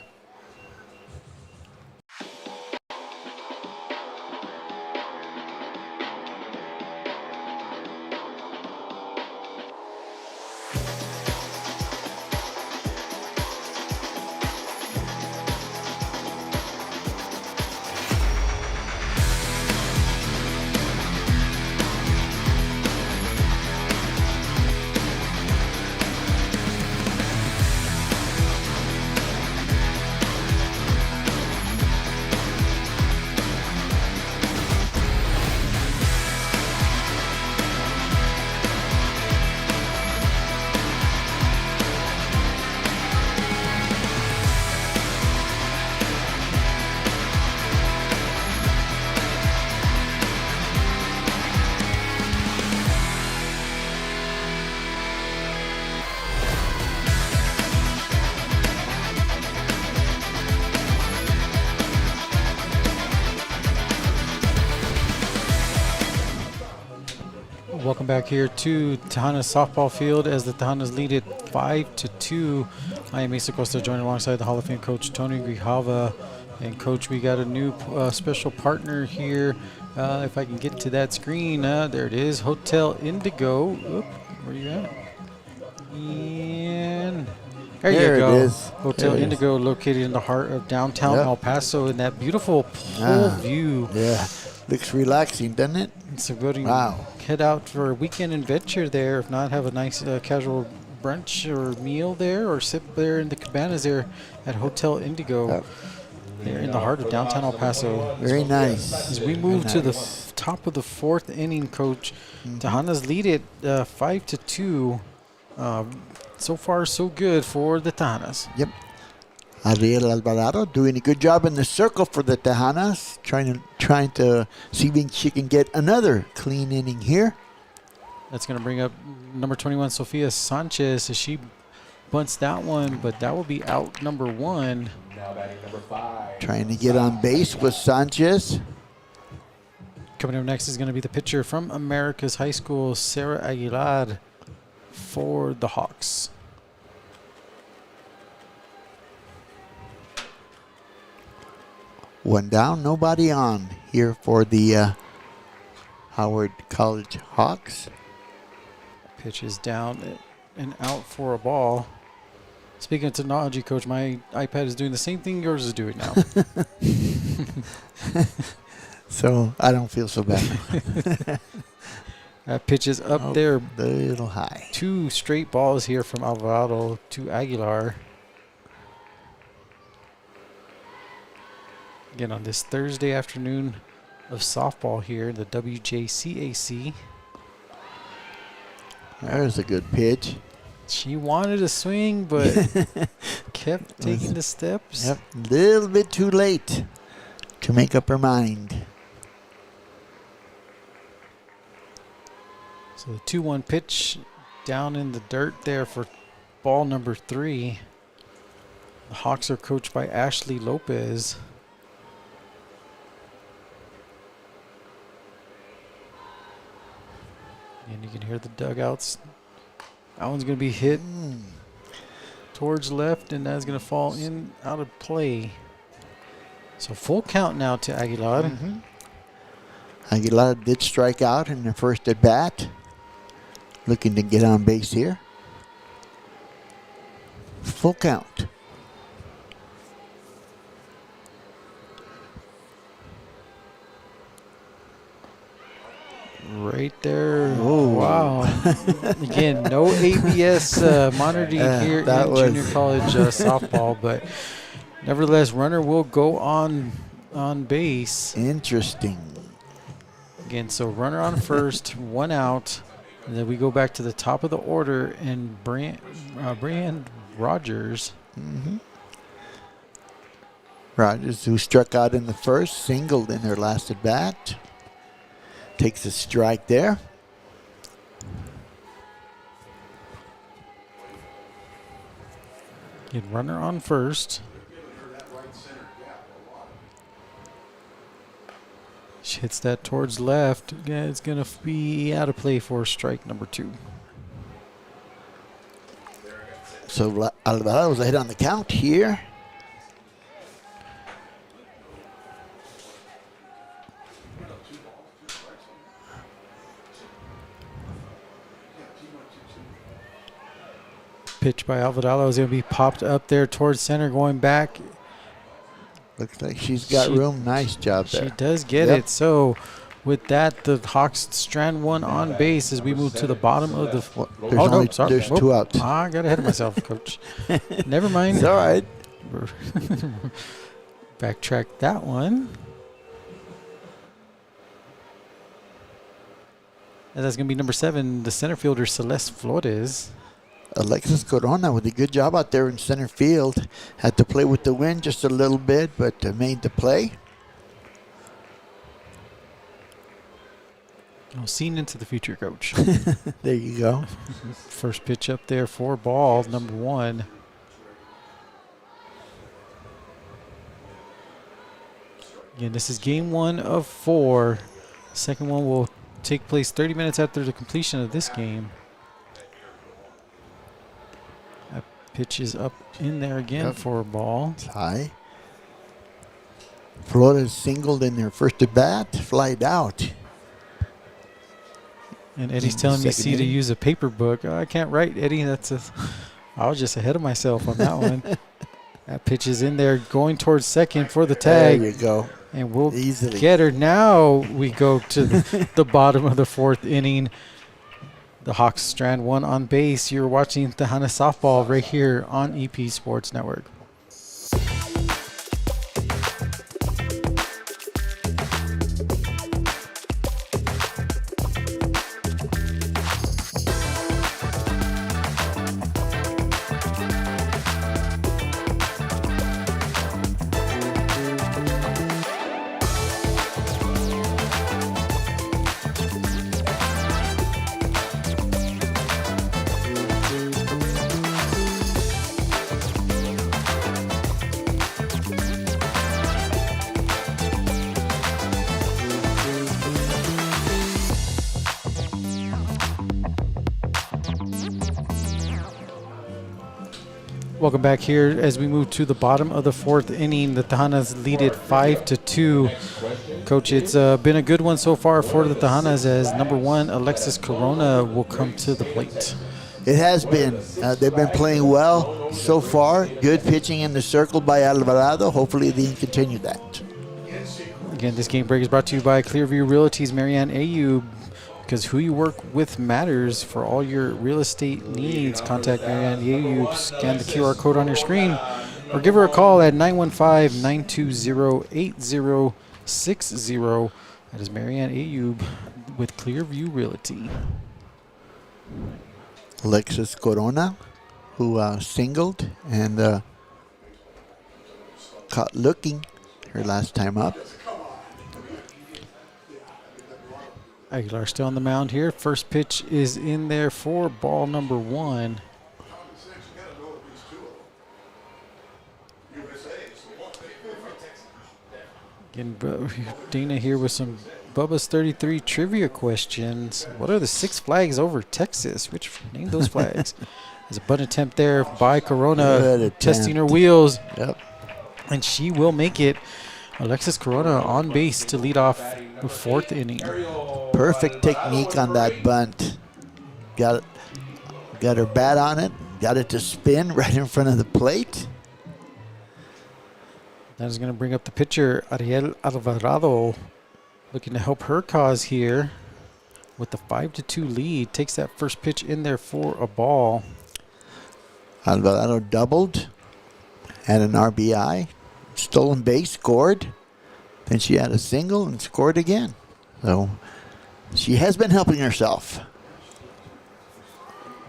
Welcome back here to Tejanas softball field as the Tejanas lead it 5-2. I am Asa Costa, joined alongside the Hall of Fame coach Tony Grijalva. And coach, we got a new special partner here. If I can get to that screen, there it is, Hotel Indigo. Oop, where you at? And there There you it go. is. Hotel There it is. Indigo, located in the heart of downtown Yep. El Paso, in that beautiful pool view. Yeah, looks relaxing, doesn't it? So go to Wow. head out for a weekend adventure there. If not, have a nice casual brunch or meal there, or sit there in the cabanas there at Hotel Indigo. Yep. There in the heart of downtown El Paso. Very nice. As we move Very to the nice. top of the 4th inning, coach, Tejanas lead it 5-2. So far, so good for the Tejanas. Yep. Ariel Alvarado doing a good job in the circle for the Tejanas, trying to see if she can get another clean inning here. That's going to bring up number 21, Sofia Sanchez, as she bunts that one, but that will be out number 1. Now batting number 5. Trying to get on base with Sanchez. Coming up next is going to be the pitcher from America's High School, Sarah Aguilar, for the Hawks. One down, nobody on here for the Howard College Hawks. Pitch is down and out for a ball. Speaking of technology, Coach, my iPad is doing the same thing yours is doing now. So I don't feel so bad. That pitch is up there. A little high. 2 straight balls here from Alvarado to Aguilar. Again, on this Thursday afternoon of softball here in the WJCAC. There's a good pitch. She wanted a swing, but kept taking the steps. Yep, a little bit too late to make up her mind. So the 2-1 pitch down in the dirt there for ball number 3. The Hawks are coached by Ashley Lopez. And you can hear the dugouts. That one's going to be hit towards left, and that's going to fall in out of play. So full count now to Aguilar. Aguilar did strike out in the first at bat. Looking to get on base here. Full count. Right there. Oh, wow. Again, no ABS monitoring here in junior college softball, but nevertheless, runner will go on base. Interesting. Again, so runner on first, 1 out. And then we go back to the top of the order, and Brian Rogers. Rogers, who struck out in the first, singled in her last at bat. Takes a strike there. Get runner on first. She hits that towards left. Yeah, it's going to be out of play for strike number 2. So Alvarado was ahead on the count here. Pitch by Alvarado is going to be popped up there towards center, going back. Looks like she's got room. Nice job there. She does get it. So with that, the Hawks strand 1 on base as we move to the bottom of the. There's 2 outs. I got ahead of myself, Coach. Never mind. It's all right. Backtrack that one. And that's going to be number 7, the center fielder, Celeste Flores. Alexis Corona with a good job out there in center field. Had to play with the wind just a little bit, but made the play. Seen into the future, Coach. There you go. First pitch up there for ball, number 1. Again, this is game 1 of 4. Second one will take place 30 minutes after the completion of this game. That pitch is up in there again for a ball. It's high. Flores singled in their first at bat, flied out. And Eddie's telling me to use a paper book. Oh, I can't write, Eddie. I was just ahead of myself on that one. That pitch is in there going towards second for the tag. There you go. And we'll get her. Now we go to the bottom of the 4th inning. The Hawks strand 1 on base. You're watching Tejana Softball right here on EP Sports Network. Welcome back here as we move to the bottom of the fourth inning. The Tejanas lead it 5-2. Coach, it's been a good one so far for the Tejanas as number 1, Alexis Corona, will come to the plate. It has been. They've been playing well so far. Good pitching in the circle by Alvarado. Hopefully they can continue that. Again, this game break is brought to you by Clearview Realty's Marianne Ayub, because who you work with matters for all your real estate needs. Contact Marianne Ayub, scan the QR code on your screen, or give her a call at 915-920-8060. That is Marianne Ayub with Clearview Realty. Alexis Corona, who singled and caught looking her last time up. Aguilar still on the mound here. First pitch is in there for ball number 1. Again, Dana here with some Bubba's 33 trivia questions. What are the 6 flags over Texas? Which name those flags? There's a bunt attempt there by Corona, testing her wheels. Yep. And she will make it. Alexis Corona on base to lead off the 4th inning. Perfect technique on that bunt. Got her bat on it. Got it to spin right in front of the plate. That is going to bring up the pitcher, Ariel Alvarado, looking to help her cause here with the 5-2 lead. Takes that first pitch in there for a ball. Alvarado doubled, had an RBI, stolen base, scored. Then she had a single and scored again. So she has been helping herself.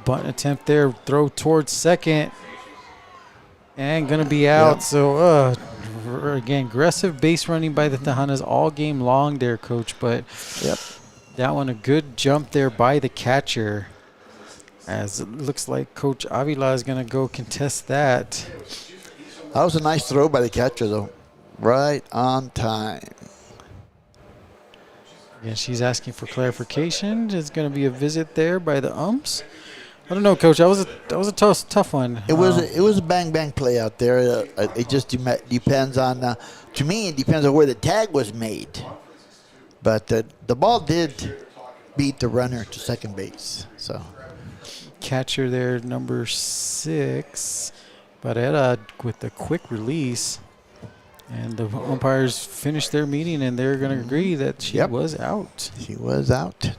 Bunt attempt there, throw towards second, and going to be out. Yep. So, again, aggressive base running by the Tejanas all game long there, Coach. But that one, a good jump there by the catcher. As it looks like Coach Avila is going to go contest that. That was a nice throw by the catcher, though. Right on time. Yeah, she's asking for clarification. There's going to be a visit there by the umps. I don't know, Coach. That was a tough one. It was a bang play out there. It just depends on. To me, it depends on where the tag was made. But the ball did beat the runner to second base. So catcher there, number 6, Barrera, with the quick release. And the umpires finished their meeting, and they're going to agree that she was out. She was out.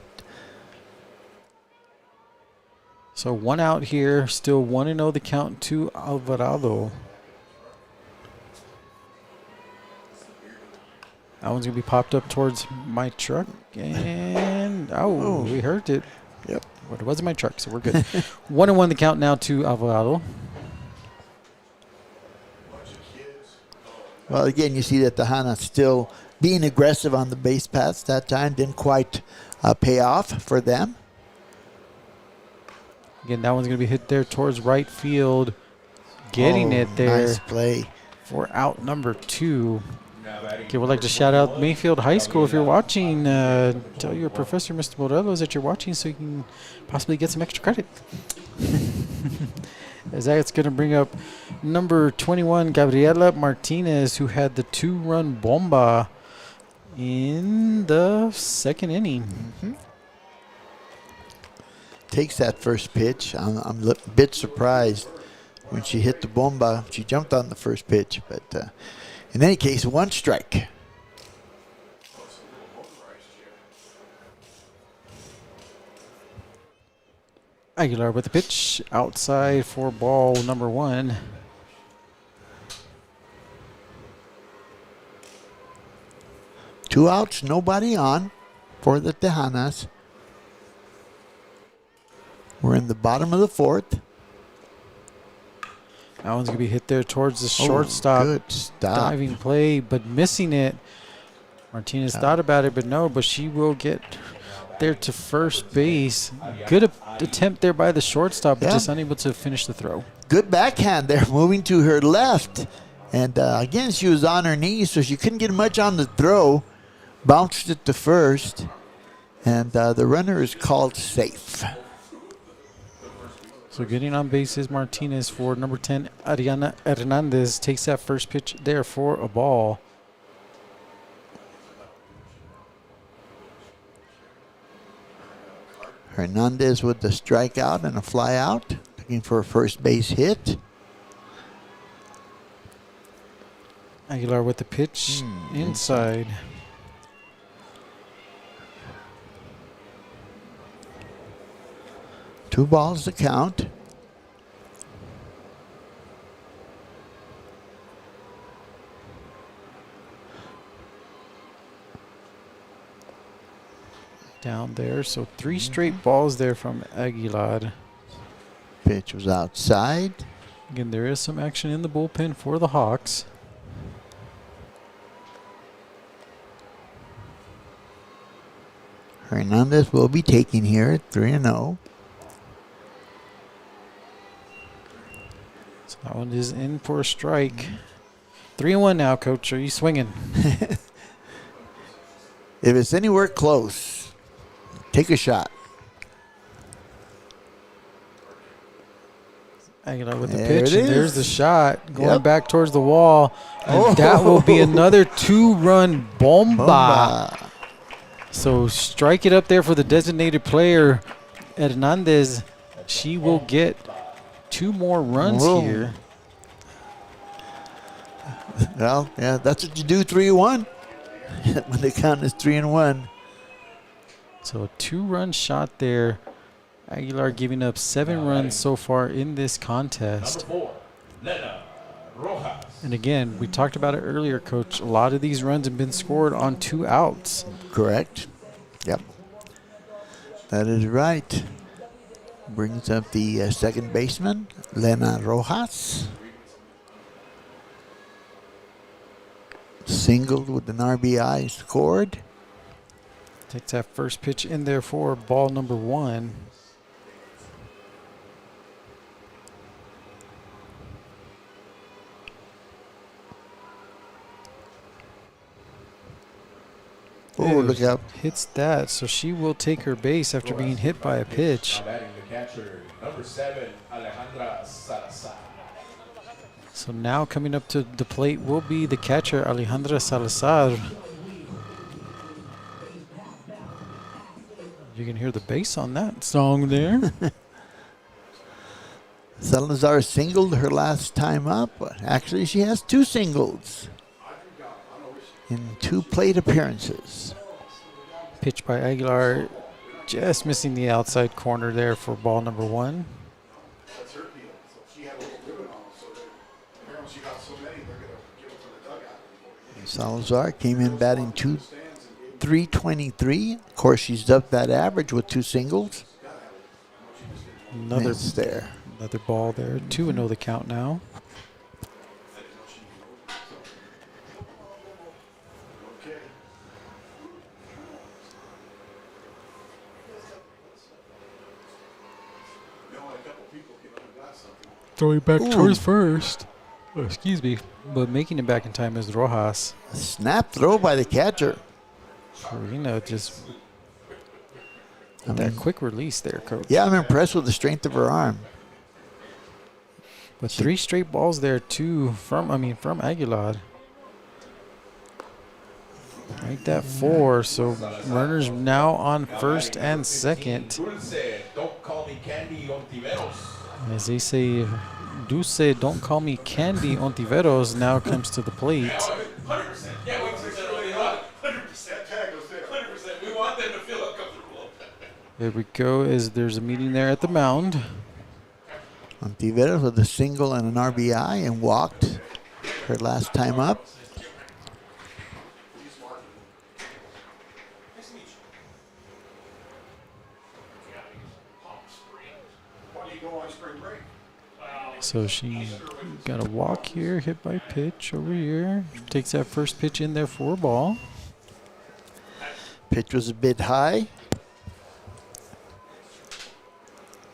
So 1 out here, still 1-0 the count to Alvarado. That one's going to be popped up towards my truck, and we heard it. Yep. But it wasn't my truck, so we're good. 1-1 the count now to Alvarado. Well, again, you see that Tejana still being aggressive on the base paths that time. Didn't quite pay off for them. Again, that one's going to be hit there towards right field. Getting it there. Nice play. For out number 2. Okay, we'd like to shout out Mayfield High School. If you're watching, tell your professor, Mr. Morelos, that you're watching so you can possibly get some extra credit. As that's going to bring up number 21, Gabriela Martinez, who had the 2-run bomba in the 2nd inning. Mm-hmm. Takes that first pitch. I'm a bit surprised when she hit the bomba. She jumped on the first pitch, but in any case, 1 strike. Aguilar with the pitch outside for ball number 1. Two outs, nobody on for the Tejanas. We're in the bottom of the 4th. That one's going to be hit there towards the shortstop. Good stop. Diving play, but missing it. Martinez thought about it, but no, but she will get there to first base. Good attempt there by the shortstop, but just unable to finish the throw. Good backhand there, moving to her left. And again, she was on her knees, so she couldn't get much on the throw. Bounced it to first. And the runner is called safe. So getting on base is Martinez for number 10. Ariana Hernandez takes that first pitch there for a ball. Hernandez with the strikeout and a fly out, looking for a first base hit. Aguilar with the pitch inside. Two balls to count. Down there, so 3 straight balls there from Aguilar. Pitch was outside. Again, there is some action in the bullpen for the Hawks. Hernandez will be taking here at 3-0. So that one is in for a strike. 3-1 now, Coach. Are you swinging? If it's anywhere close, take a shot. Aguilar with the There pitch, it and there's is. the shot going Yep. back towards the wall. And that will be another 2-run bomba. Bomba. So strike it up there for the designated player, Hernandez. She will get 2 more runs Whoa. here. Well, yeah, that's what you do, 3-1. When the count is 3-1. So a 2-run shot there. Aguilar giving up 7 runs so far in this contest. Number 4, Lena Rojas. And again, we talked about it earlier, Coach. A lot of these runs have been scored on 2 outs. Correct. Yep. That is right. Brings up the second baseman, Lena Rojas. Singled with an RBI scored. Takes that first pitch in there for ball number 1. Oh, look out. Hits that, so she will take her base after being hit by a pitch. Now batting the catcher, number 7, Alejandra Salazar. So now coming up to the plate will be the catcher, Alejandra Salazar. You can hear the bass on that song there. Salazar singled her last time up. Actually, she has 2 singles in 2 plate appearances. Pitch by Aguilar, just missing the outside corner there for ball number 1. That's her deal. So she had a little ribbon on, so that apparently she got so many, they're going to give it for the dugout. Salazar came in batting 323. Of course, she's up that average with 2 singles. Another It's there. Another ball there. 2-0 the count now. Throwing back towards first. Oh, excuse me. But making it back in time is Rojas. Snap throw by the catcher. Farina just that quick release there, Coach. Yeah, I'm impressed with the strength of her arm. But 3 straight balls there too from Aguilar. Make that 4. So runners now on first and second. Dulce, don't call me Candy Ontiveros. As they say, Dulce, don't call me Candy Ontiveros now comes to the plate. 100%. Yeah, 100%. Tag us there. 100%. We want them to feel uncomfortable. There we go, as there's a meeting there at the mound. Ontiveros with a single and an RBI and walked her last time up. So she got a walk here, hit by pitch over here. Takes that first pitch in there for a ball. Pitch was a bit high.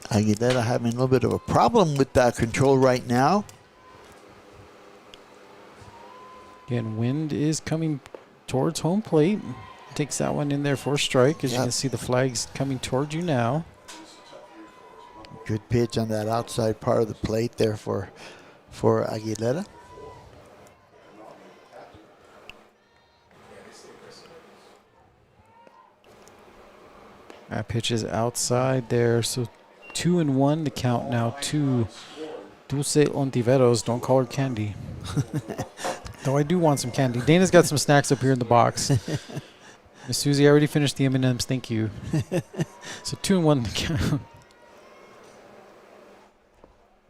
Aguilera having a little bit of a problem with control right now. Again, wind is coming towards home plate. Takes that one in there for a strike. As you can see, the flag's coming towards you now. Good pitch on that outside part of the plate there for Aguilera. That pitch is outside there, so 2-1 to count now to Dulce Ontiveros. Don't call her Candy. Though I do want some candy. Dana's got some snacks up here in the box. Miss Susie, I already finished the M&Ms. Thank you. So 2-1 to count.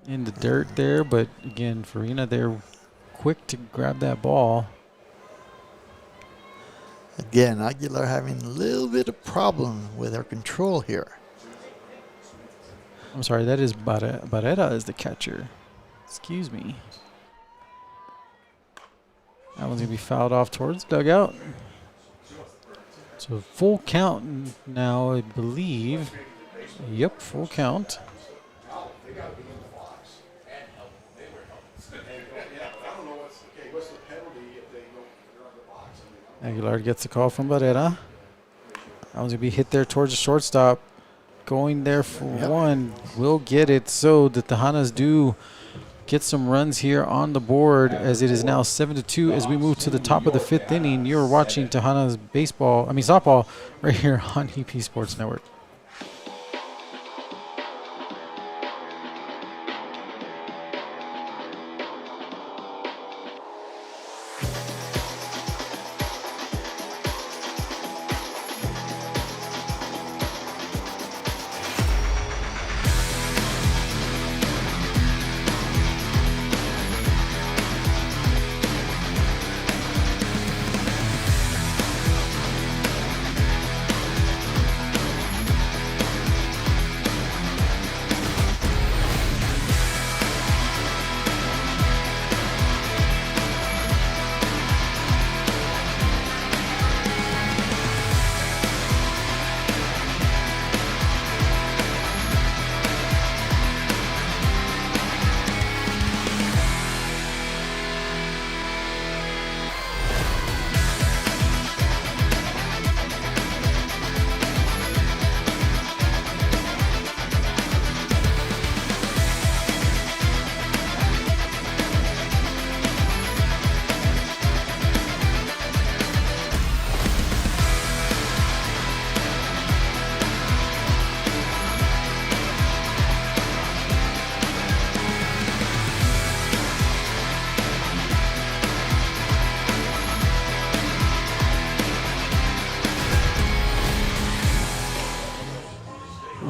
In the dirt there, but again, Farina there quick to grab that ball. Again, Aguilar having a little bit of problem with her control here. I'm sorry, that is Barrera is the catcher. Excuse me. That one's going to be fouled off towards dugout. So full count now, I believe. Yep, full count. Aguilar gets the call from Barrera. That one's going to be hit there towards the shortstop. Going there for one. Will get it so the Tejanas do get some runs here on the board as it is now 7-2 as we move to the top of the 5th inning. You're watching Tejanas softball right here on EP Sports Network.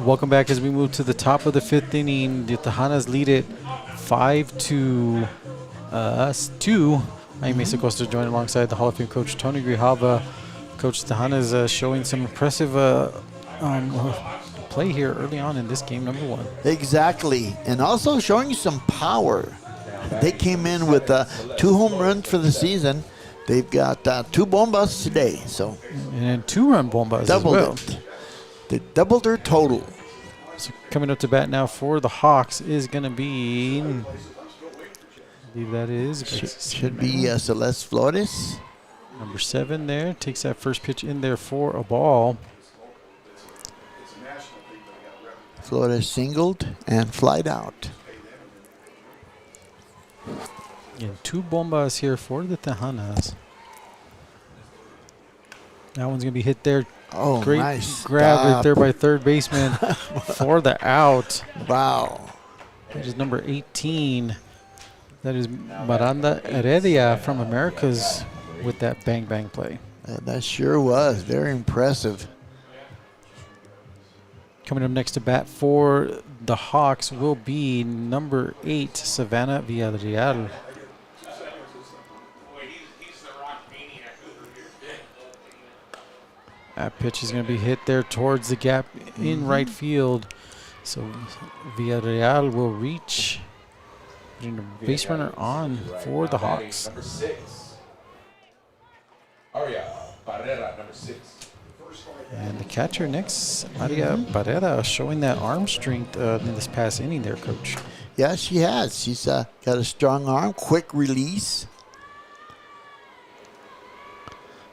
Welcome back as we move to the top of the 5th inning. The Tejanas lead it 5-2. Jaime Acosta joined alongside the Hall of Fame coach Tony Grijalva. Coach Tejanas showing some impressive play here early on in this game, number 1. Exactly, and also showing some power. They came in with 2 home runs for the season. They've got 2 bombas today, so and 2-run bombas as well. They doubled their total. So coming up to bat now for the Hawks is going to be, I believe that is, should be Celeste Flores. Number 7 there, takes that first pitch in there for a ball. Flores singled and flied out. And 2 bombas here for the Tejanas. That one's going to be hit there. Oh, great nice grab stop. right there by third baseman for the out. Wow. That is number 18. That is Miranda Heredia from Americas with that bang-bang play. That sure was. Very impressive. Coming up next to bat for the Hawks will be number 8, Savannah Villarreal. That pitch is going to be hit there towards the gap in right field. So Villarreal will reach, putting a base runner on for the Hawks. Number 6. Aria Barrera, number 6. And the catcher next, Aria Barrera, showing that arm strength in this past inning there, Coach. Yeah, she has. She's got a strong arm, quick release.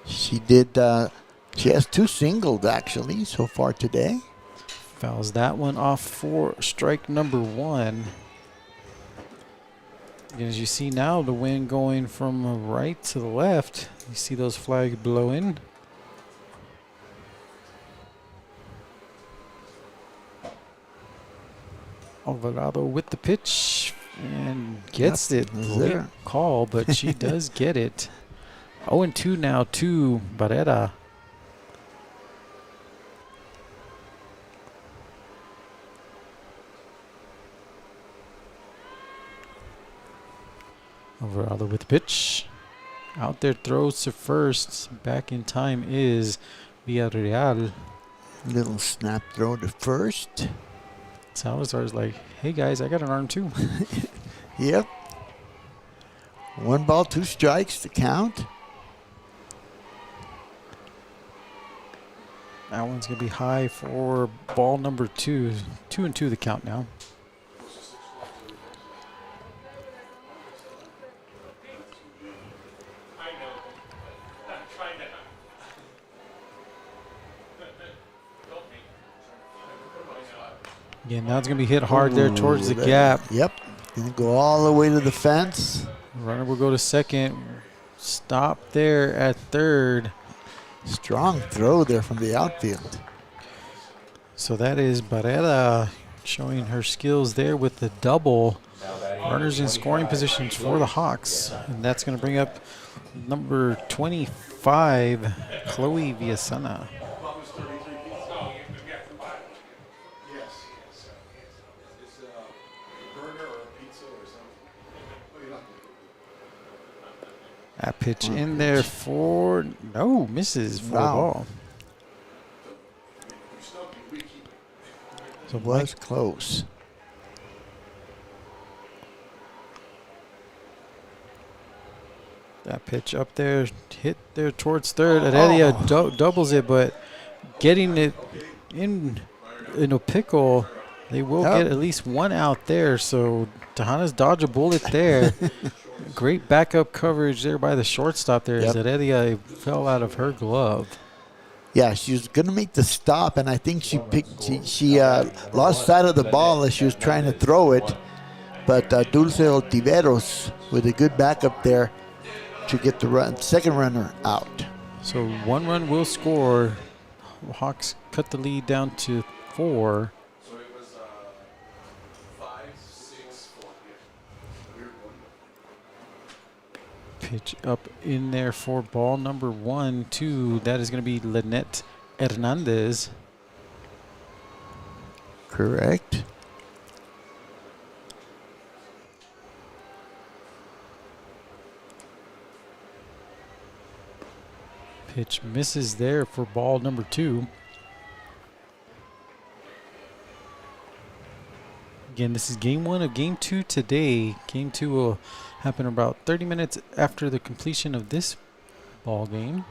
She did. She has 2 singles actually so far today. Fouls that one off for strike number 1. And as you see now, the wind going from right to the left. You see those flags blowing. Alvarado with the pitch and gets it. Late call, but she does get it. 0-2 now to Barrera. Alvarado with the pitch. Out there, throws to first. Back in time is Villarreal. Little snap throw to first. Salazar's like, hey guys, I got an arm too. Yep. 1 ball, 2 strikes to count. That one's going to be high for ball number 2. 2-2 the count now. Again, now it's going to be hit hard there towards the gap. Yep. Going to go all the way to the fence. Runner will go to second. Stop there at third. Strong throw there from the outfield. So that is Barrera showing her skills there with the double. Runners in scoring positions for the Hawks. And that's going to bring up number 25, Chloe Villasana. That pitch in there for, no, misses for a ball. So was close. That pitch up there, hit there towards third. Heredia doubles it, but getting it in a pickle, they will get at least 1 out there. So Tejanas dodge a bullet there. Great backup coverage there by the shortstop there. As Heredia fell out of her glove. Yeah, she was going to make the stop, and I think she lost sight of the ball as she was trying to throw it. But Dulce Oltiveros with a good backup there to get the second runner out. So 1 run will score. Hawks cut the lead down to 4. So it was 5-6-4. Pitch up in there for ball number 1, 2. That is going to be Lynette Hernandez. Correct. Pitch misses there for ball number 2. Again, this is game 1 of game 2 today. Game 2 will happen about 30 minutes after the completion of this ball game.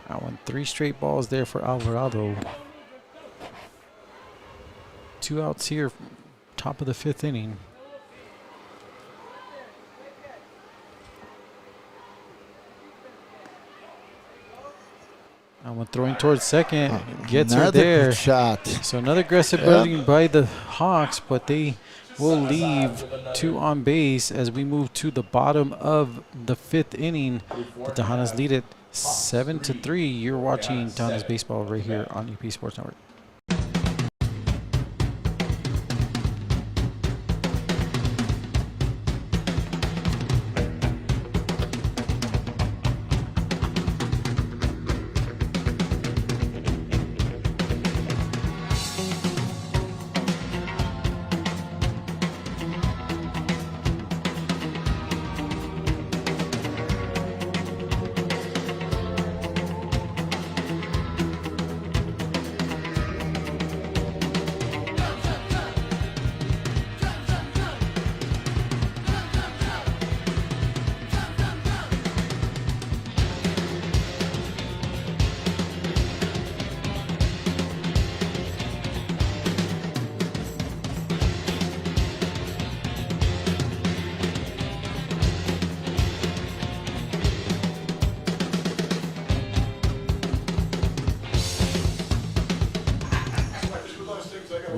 That one, 3 straight balls there for Alvarado. 2 outs here, top of the 5th inning. That one throwing towards second, gets her there. Shot. So another aggressive buzzing by the Hawks, but they will leave 2 on base as we move to the bottom of the 5th inning. The Tejanas lead it 7-3. You're watching Tejanas baseball right here on EP Sports Network.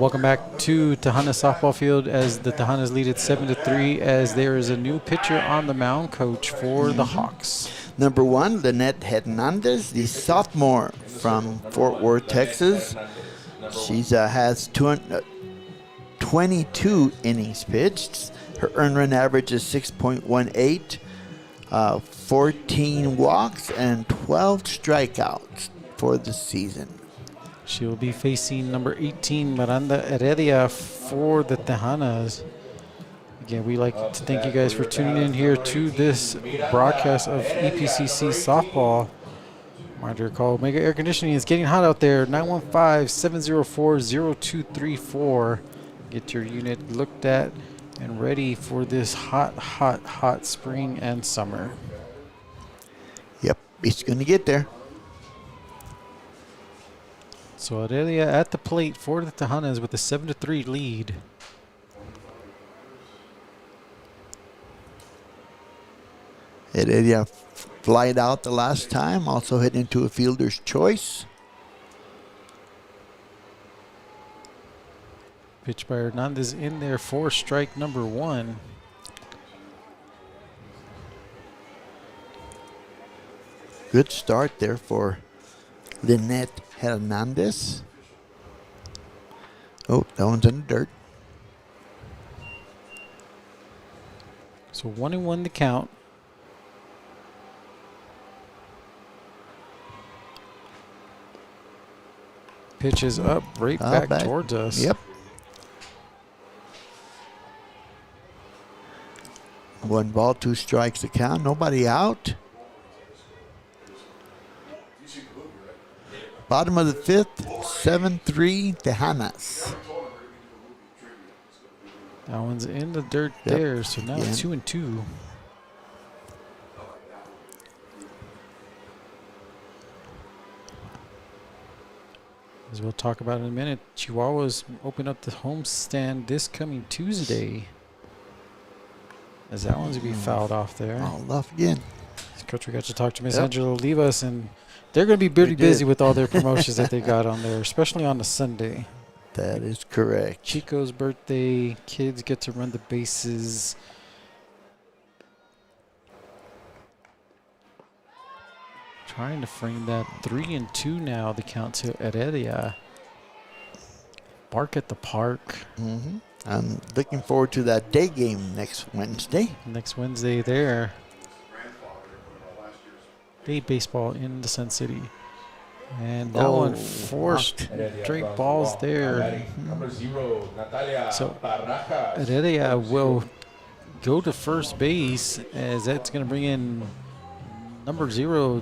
Welcome back to Tejana softball field as the Tejanas lead it 7-3 as there is a new pitcher on the mound, coach, for the Hawks. Number 1, Lynette Hernandez, the sophomore from Fort Worth, Texas. She has 22 innings pitched. Her earned run average is 6.18, 14 walks, and 12 strikeouts for the season. She will be facing number 18, Miranda Heredia, for the Tejanas. Again, we like to thank you guys for tuning in here to this broadcast of EPCC softball. Reminder call, Omega Air Conditioning is getting hot out there. 915-704-0234. Get your unit looked at and ready for this hot spring and summer. Yep, it's going to get there. So Heredia at the plate for the Tejanas with a 7-3 lead. Heredia flied out the last time, also hit into a fielder's choice. Pitch by Hernandez in there for strike number 1. Good start there for Lynette Hernandez. Oh, that one's in the dirt. So 1-1 the count. Pitch is up, right back towards us. Yep. 1 ball, 2 strikes to count. Nobody out. Bottom of the 5th, 7-3 Tejanas. That one's in the dirt there, so now it's 2-2. As we'll talk about in a minute, Chihuahuas open up the homestand this coming Tuesday. As that one's going to be fouled off there. All off again. Coach, we got to talk to Miss Angela Olivas, and they're going to be pretty busy with all their promotions that they got on there, especially on the Sunday. That is correct. Chico's birthday, kids get to run the bases. Trying to frame that 3-2 now, the count to Heredia. Bark at the park. Mm-hmm. I'm looking forward to that day game next Wednesday. Next Wednesday there. Day baseball in the Sun City. And that one, 4 straight balls there. So Heredia will go to first base as that's going to bring in number 0,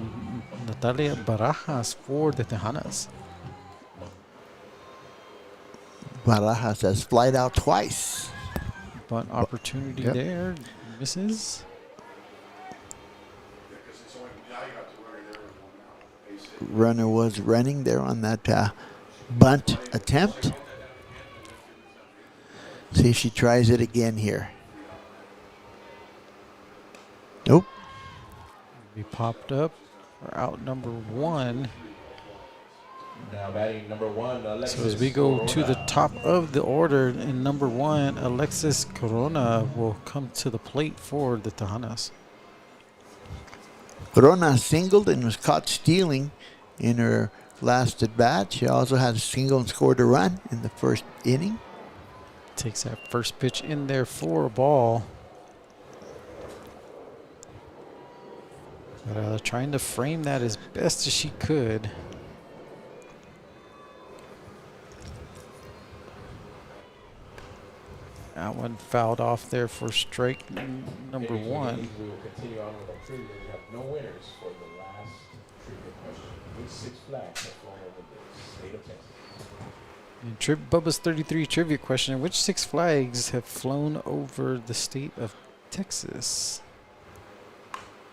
Natalia Barajas, for the Tejanas. Barajas has flied out twice. But opportunity there, misses. Runner was running there on that bunt attempt. See if she tries it again here. Nope. Be popped up for out number 1. Now batting number 1, Alexis So as we go to the Corona. top of the order, in number 1, Alexis Corona will come to the plate for the Tejanas. Corona singled and was caught stealing in her last at bat. She also had a single and scored a run in the first inning. Takes that first pitch in there for a ball. But trying to frame that as best as she could. That one fouled off there for strike number 1. We will continue on with our trivia. We have no winners for the last trivia question. Which 6 flags have flown over the state of Texas? And Bubba's 33 trivia question: which 6 flags have flown over the state of Texas?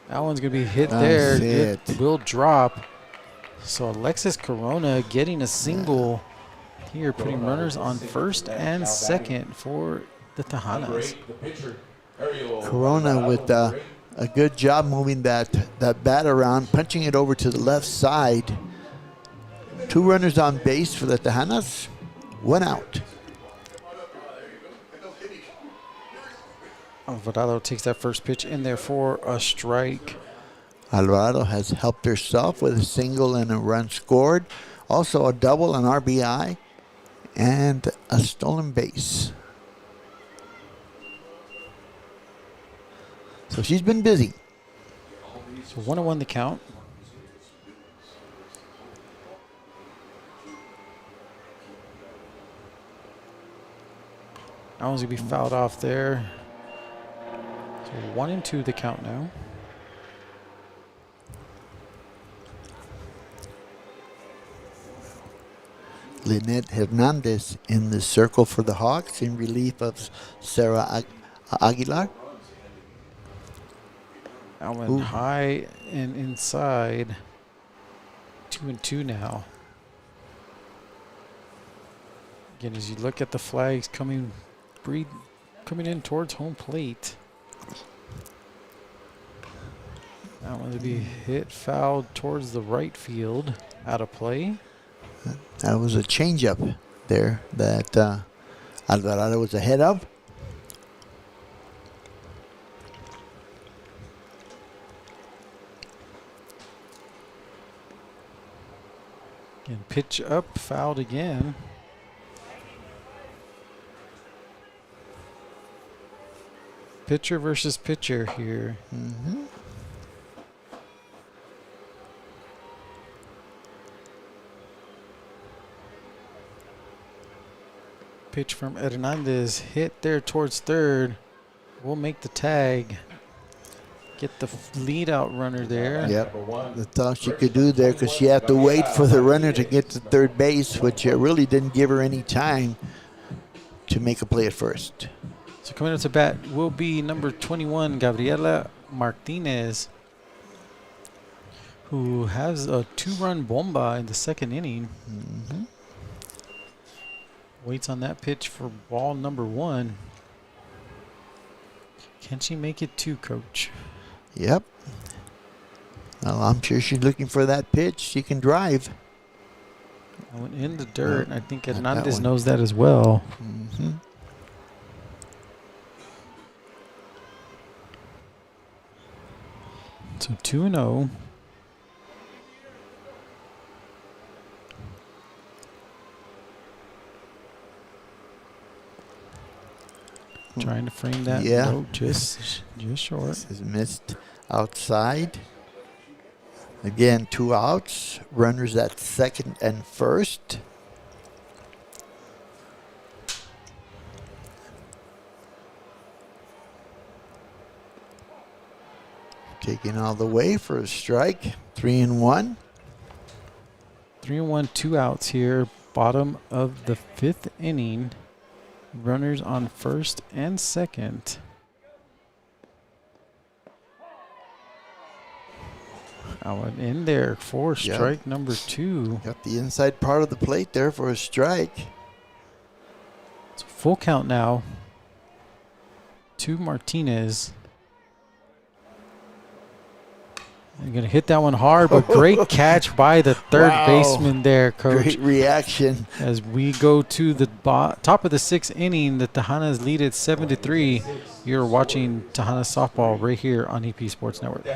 That one's going to be hit there. It will drop. So Alexis Corona getting a single here, putting runners on first and second for the Tejanas. Corona with a good job moving that bat around, punching it over to the left side. 2 runners on base for the Tejanas, 1 out. Alvarado takes that first pitch in there for a strike. Alvarado has helped herself with a single and a run scored. Also a double, an RBI, and a stolen base. So she's been busy. So 1-1 the count. That one's going to be fouled off there. So 1-2 the count now. Lynette Hernandez in the circle for the Hawks in relief of Sarah Aguilar. That went high and inside. 2-2 now. Again, as you look at the flags coming in towards home plate. That one to be hit, fouled towards the right field, out of play. That was a changeup there that Alvarado was ahead of. Again, pitch up, fouled again. Pitcher versus pitcher here. Mm-hmm. Pitch from Hernandez, hit there towards third. We'll make the tag. Get the lead out runner there. Yep, that's all she could do there because she had to wait for the runner to get to third base, which really didn't give her any time to make a play at first. So coming up to bat will be number 21, Gabriela Martinez, who has a 2-run bomba in the second inning. Mm-hmm. Waits on that pitch for ball number 1. Can she make it 2, Coach? Yep. Well, I'm sure she's looking for that pitch. She can drive. I went in the dirt. I think not that Hernandez one. knows that as well. Mm-hmm. So 2-0. Trying to frame that. Yeah. Nope, just short. This is missed outside. Again, 2 outs. Runners at second and first. Taking all the way for a strike. 3-1. 3-1, 2 outs here. Bottom of the 5th inning. Runners on first and second. I went in there for strike number 2. Got the inside part of the plate there for a strike. It's a full count now. To Martinez. You're going to hit that one hard, but great catch by the third baseman there, Coach. Great reaction. As we go to the top of the 6th inning, the Tejanas lead at 7-3. You're watching Tejanas softball right here on EP Sports Network.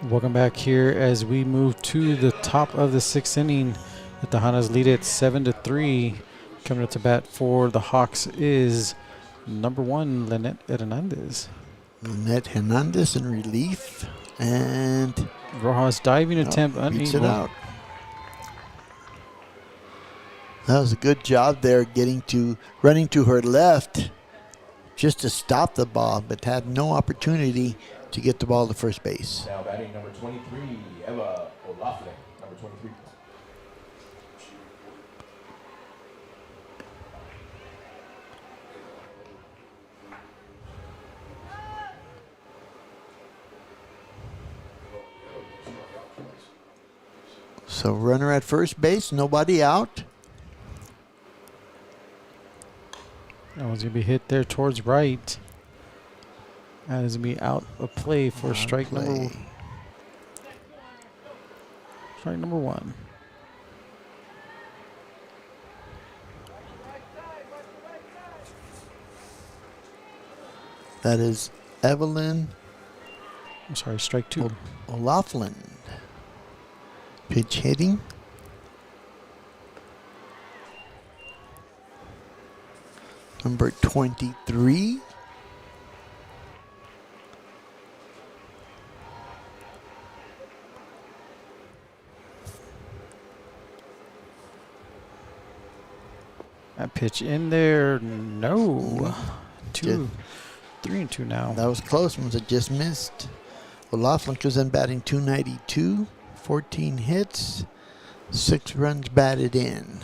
Welcome back here as we move to the top of the 6th inning. The Tejanas lead it 7-3. Coming up to bat for the Hawks is number 1, Lynette Hernandez. Lynette Hernandez in relief, and Rojas diving attempt beats it unable. out. That was a good job there, running to her left just to stop the ball, but had no opportunity to get the ball to first base. Now batting number 23, Ella O'Loughlin, number 23. So runner at first base, nobody out. That one's going to be hit there towards right. That is going to be out of play for strike number 1. That is Evelyn I'm sorry, strike 2. O'Loughlin. Pitch hitting. Number 23. That pitch in there, no. 3-2 now. That was close. Ones that just missed. O'Loughlin goes in batting 292, 14 hits, 6 runs batted in.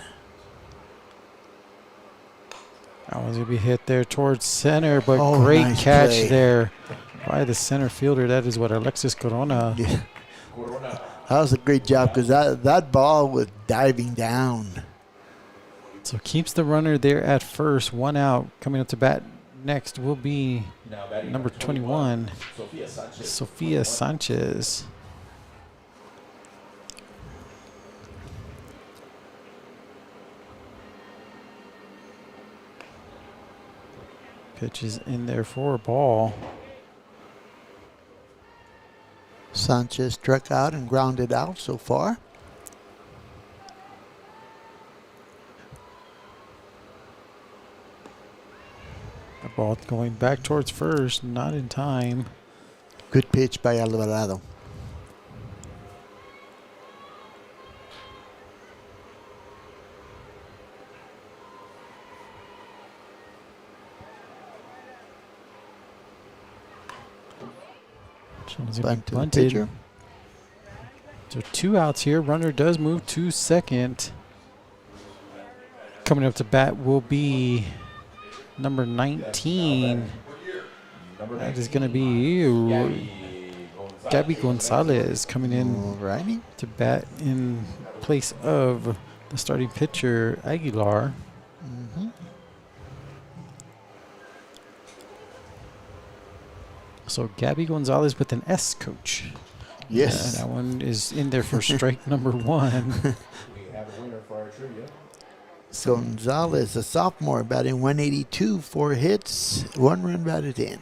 That one's going to be hit there towards center, but Oh, great nice catch play. there by the center fielder. That is what Alexis Corona. Yeah. That was a great job because that ball was diving down. So keeps the runner there at first, 1 out. Coming up to bat next will be number 21, Sophia Sanchez. Pitch is in there for a ball. Sanchez struck out and grounded out so far. The ball going back towards first, not in time. Good pitch by Alvarado. Bunt to the pitcher. So 2 outs here. Runner does move to second. Coming up to bat will be number 19. That is going to be Gabby Gonzalez coming in Alrighty. to bat in place of the starting pitcher, Aguilar. So Gabby Gonzalez with an S, coach. Yes. That one is in there for strike number 1. We have a winner for our trivia. Gonzalez, a sophomore, batting 182, 4 hits, 1 run batted in.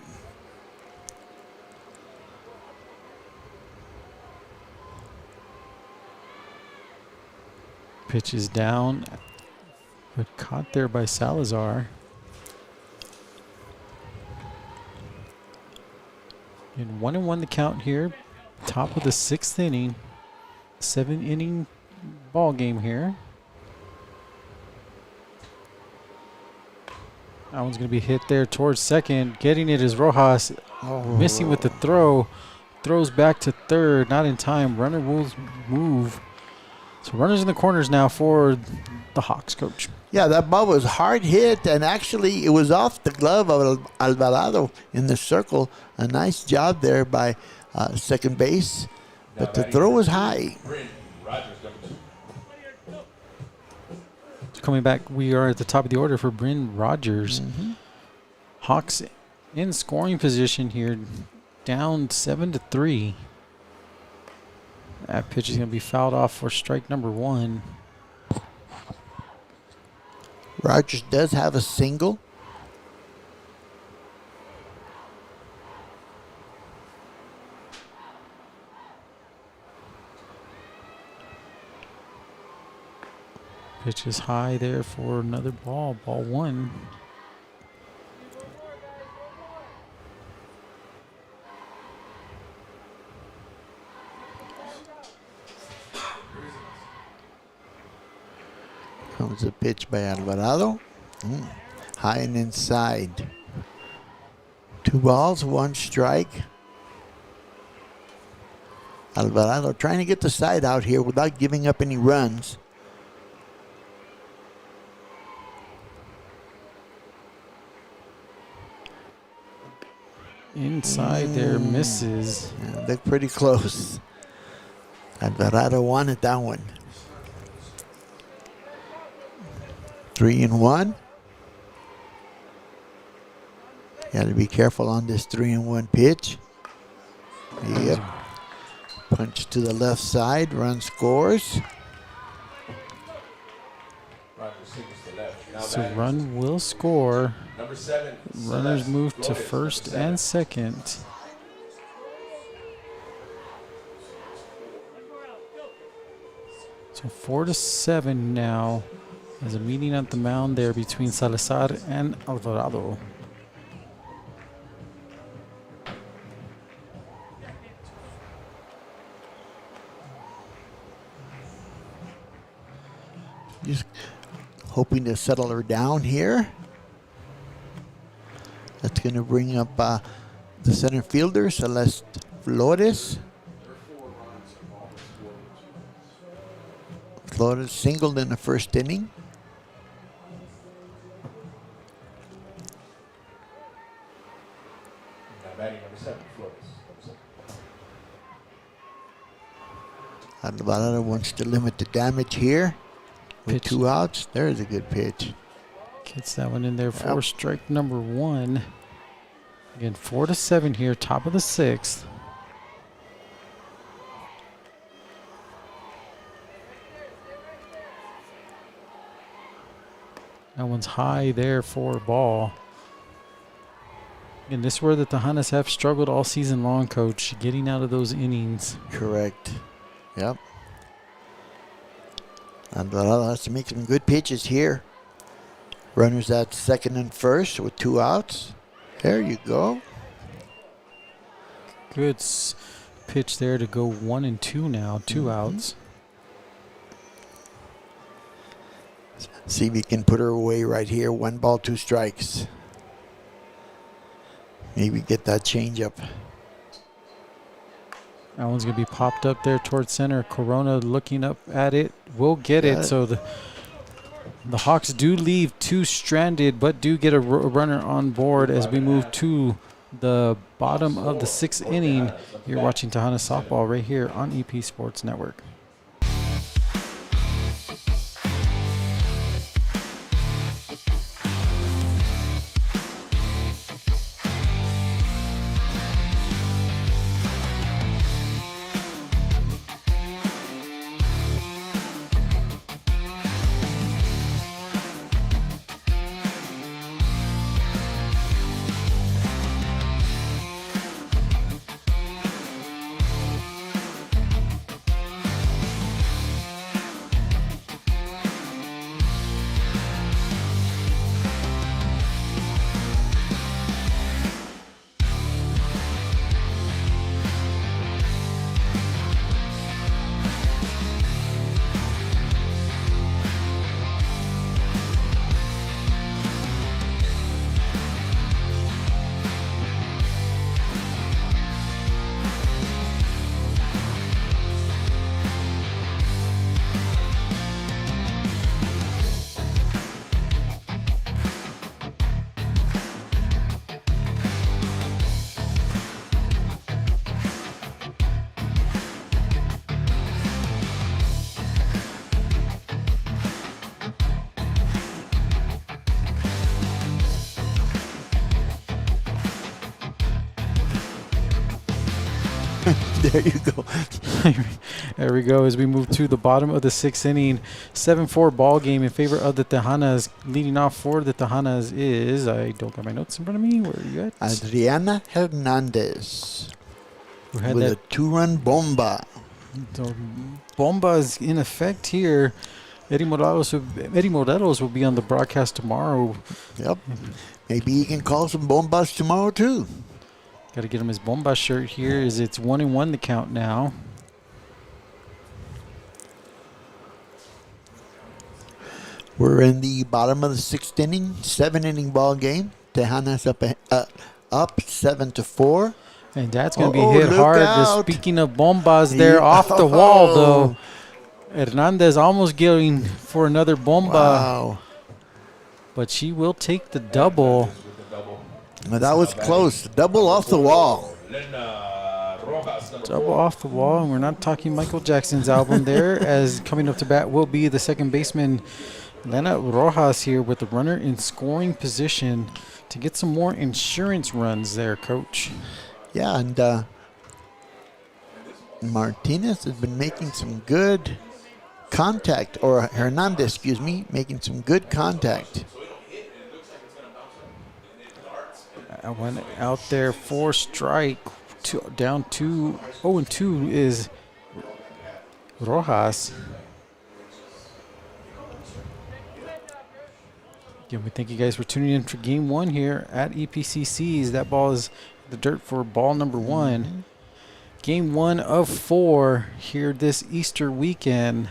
Pitch is down, but caught there by Salazar. In 1-1 the count here. Top of the 6th inning. 7-inning ball game here. That one's going to be hit there towards second. Getting it is Rojas. Missing with the throw. Throws back to third. Not in time. Runner will move. So runners in the corners now for the Hawks, coach. Yeah, that ball was hard hit, and actually it was off the glove of Alvarado in the circle. A nice job there by second base, but the throw was high. Coming back, we are at the top of the order for Bryn Rogers. Hawks in scoring position here, down 7-3. That pitch is going to be fouled off for strike number 1. Rogers does have a single. Pitch is high there for another ball. Ball one. Comes a pitch by Alvarado. High and inside. 2 balls, 1 strike. Alvarado trying to get the side out here without giving up any runs. Inside there, misses. Yeah, they're pretty close. Alvarado wanted that one. 3-1. Got to be careful on this 3-1 pitch. Yep. Punch to the left side. Run scores. Roger signals to left. Now So batting run will score. number 7. Runners Celeste move to Flores, first number and 7. second. So 4-7 now. There's a meeting at the mound there between Salazar and Alvarado. Just hoping to settle her down here. That's going to bring up the center fielder, Celeste Flores. Flores singled in the first inning. Now batting number 7. Flores. Number 7. Alvarado wants to limit the damage here. With Pitch. 2 outs, there's a good pitch. Gets that one in there for Yep. strike number 1. Again, 4-7 here, top of the 6th. That one's high there for a ball. And this is where the Tejanas have struggled all season long, Coach, getting out of those innings. Correct. Yep. Alvarado has to make some good pitches here. Runners at second and first with 2 outs. There you go. Good pitch there to go 1 and 2 now, 2 outs. See if he can put her away right here. 1 ball, 2 strikes. Maybe get that changeup. That one's going to be popped up there towards center. Corona looking up at it. Will get Got it. it. So the Hawks do leave 2 stranded, but do get a runner on board as we move to the bottom of the 6th inning. You're watching Tejanas softball right here on EP Sports Network. There you go. There we go as we move to the bottom of the 6th inning. 7-4 ball game in favor of the Tejanas. Leading off for the Tejanas is, I don't got my notes in front of me. Where are you at? Adriana Hernandez Who had with that a 2-run bomba. So Bomba is in effect here. Eddie Morelos will be on the broadcast tomorrow. Yep. Maybe he can call some bombas tomorrow too. Got to get him his bomba shirt here. As it's 1-1 the count now. We're in the bottom of the 6th inning, 7-inning ball game. Tejanas up 7-4. And that's going to be hit look hard. out. Speaking of bombas, they're off the wall though. Hernandez almost going for another bomba. Wow. But she will take the double. Well, that was close. Double off the wall. Double off the wall, and we're not talking Michael Jackson's album there, as coming up to bat will be the second baseman, Lena Rojas, here with the runner in scoring position to get some more insurance runs there, Coach. Yeah, and Martinez has been making some good contact, or Hernandez, excuse me, making some good contact. I went out there for strike. Down 0-2 is Rojas. Again, we thank you guys for tuning in for game 1 here at EPCC's. That ball is the dirt for ball number 1. Game 1 of 4 here this Easter weekend.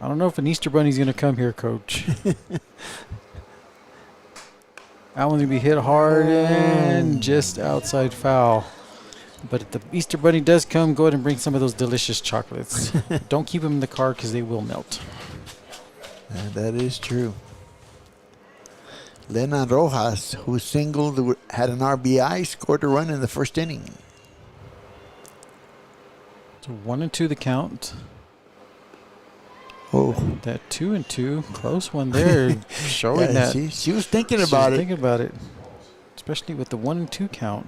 I don't know if an Easter Bunny's going to come here, Coach. That one's going to be hit hard and just outside foul. But if the Easter Bunny does come, go ahead and bring some of those delicious chocolates. Don't keep them in the car because they will melt. That is true. Lena Rojas, who singled, had an RBI, scored a run in the 1st inning. So 1-2 the count. Oh, that 2-2, close one there, showing yeah, that she was thinking about it. Thinking about it, especially with the 1-2 count.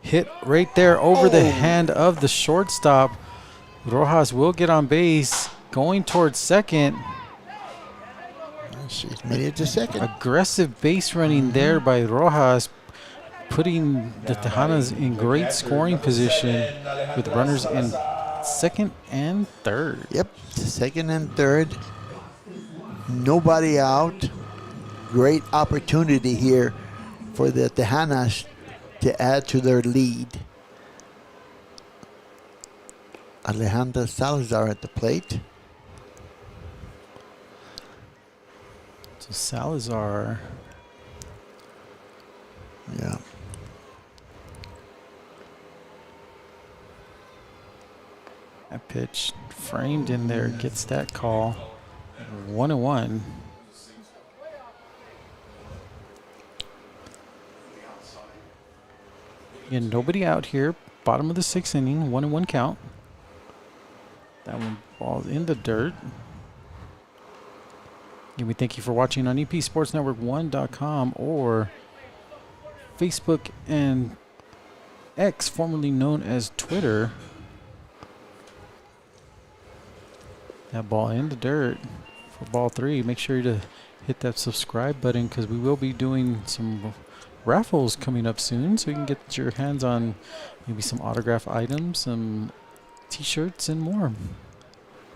Hit right there over the hand of the shortstop. Rojas will get on base, going towards second. She's made it to second. Aggressive base running there by Rojas, putting the Tejanas in great scoring position with runners in 2nd and 3rd. Yep, 2nd and 3rd. Nobody out. Great opportunity here for the Tejanas to add to their lead. Alejandra Salazar at the plate. So Salazar. Yeah. That pitch framed in there, gets that call. 1-1. Again, nobody out here. Bottom of the 6th inning, 1-1 count. That one ball in the dirt. Again, we thank you for watching on EPSportsNetwork1.com or Facebook and X, formerly known as Twitter. That ball in the dirt for ball 3. Make sure to hit that subscribe button because we will be doing some raffles coming up soon, so you can get your hands on maybe some autograph items, some t-shirts, and more.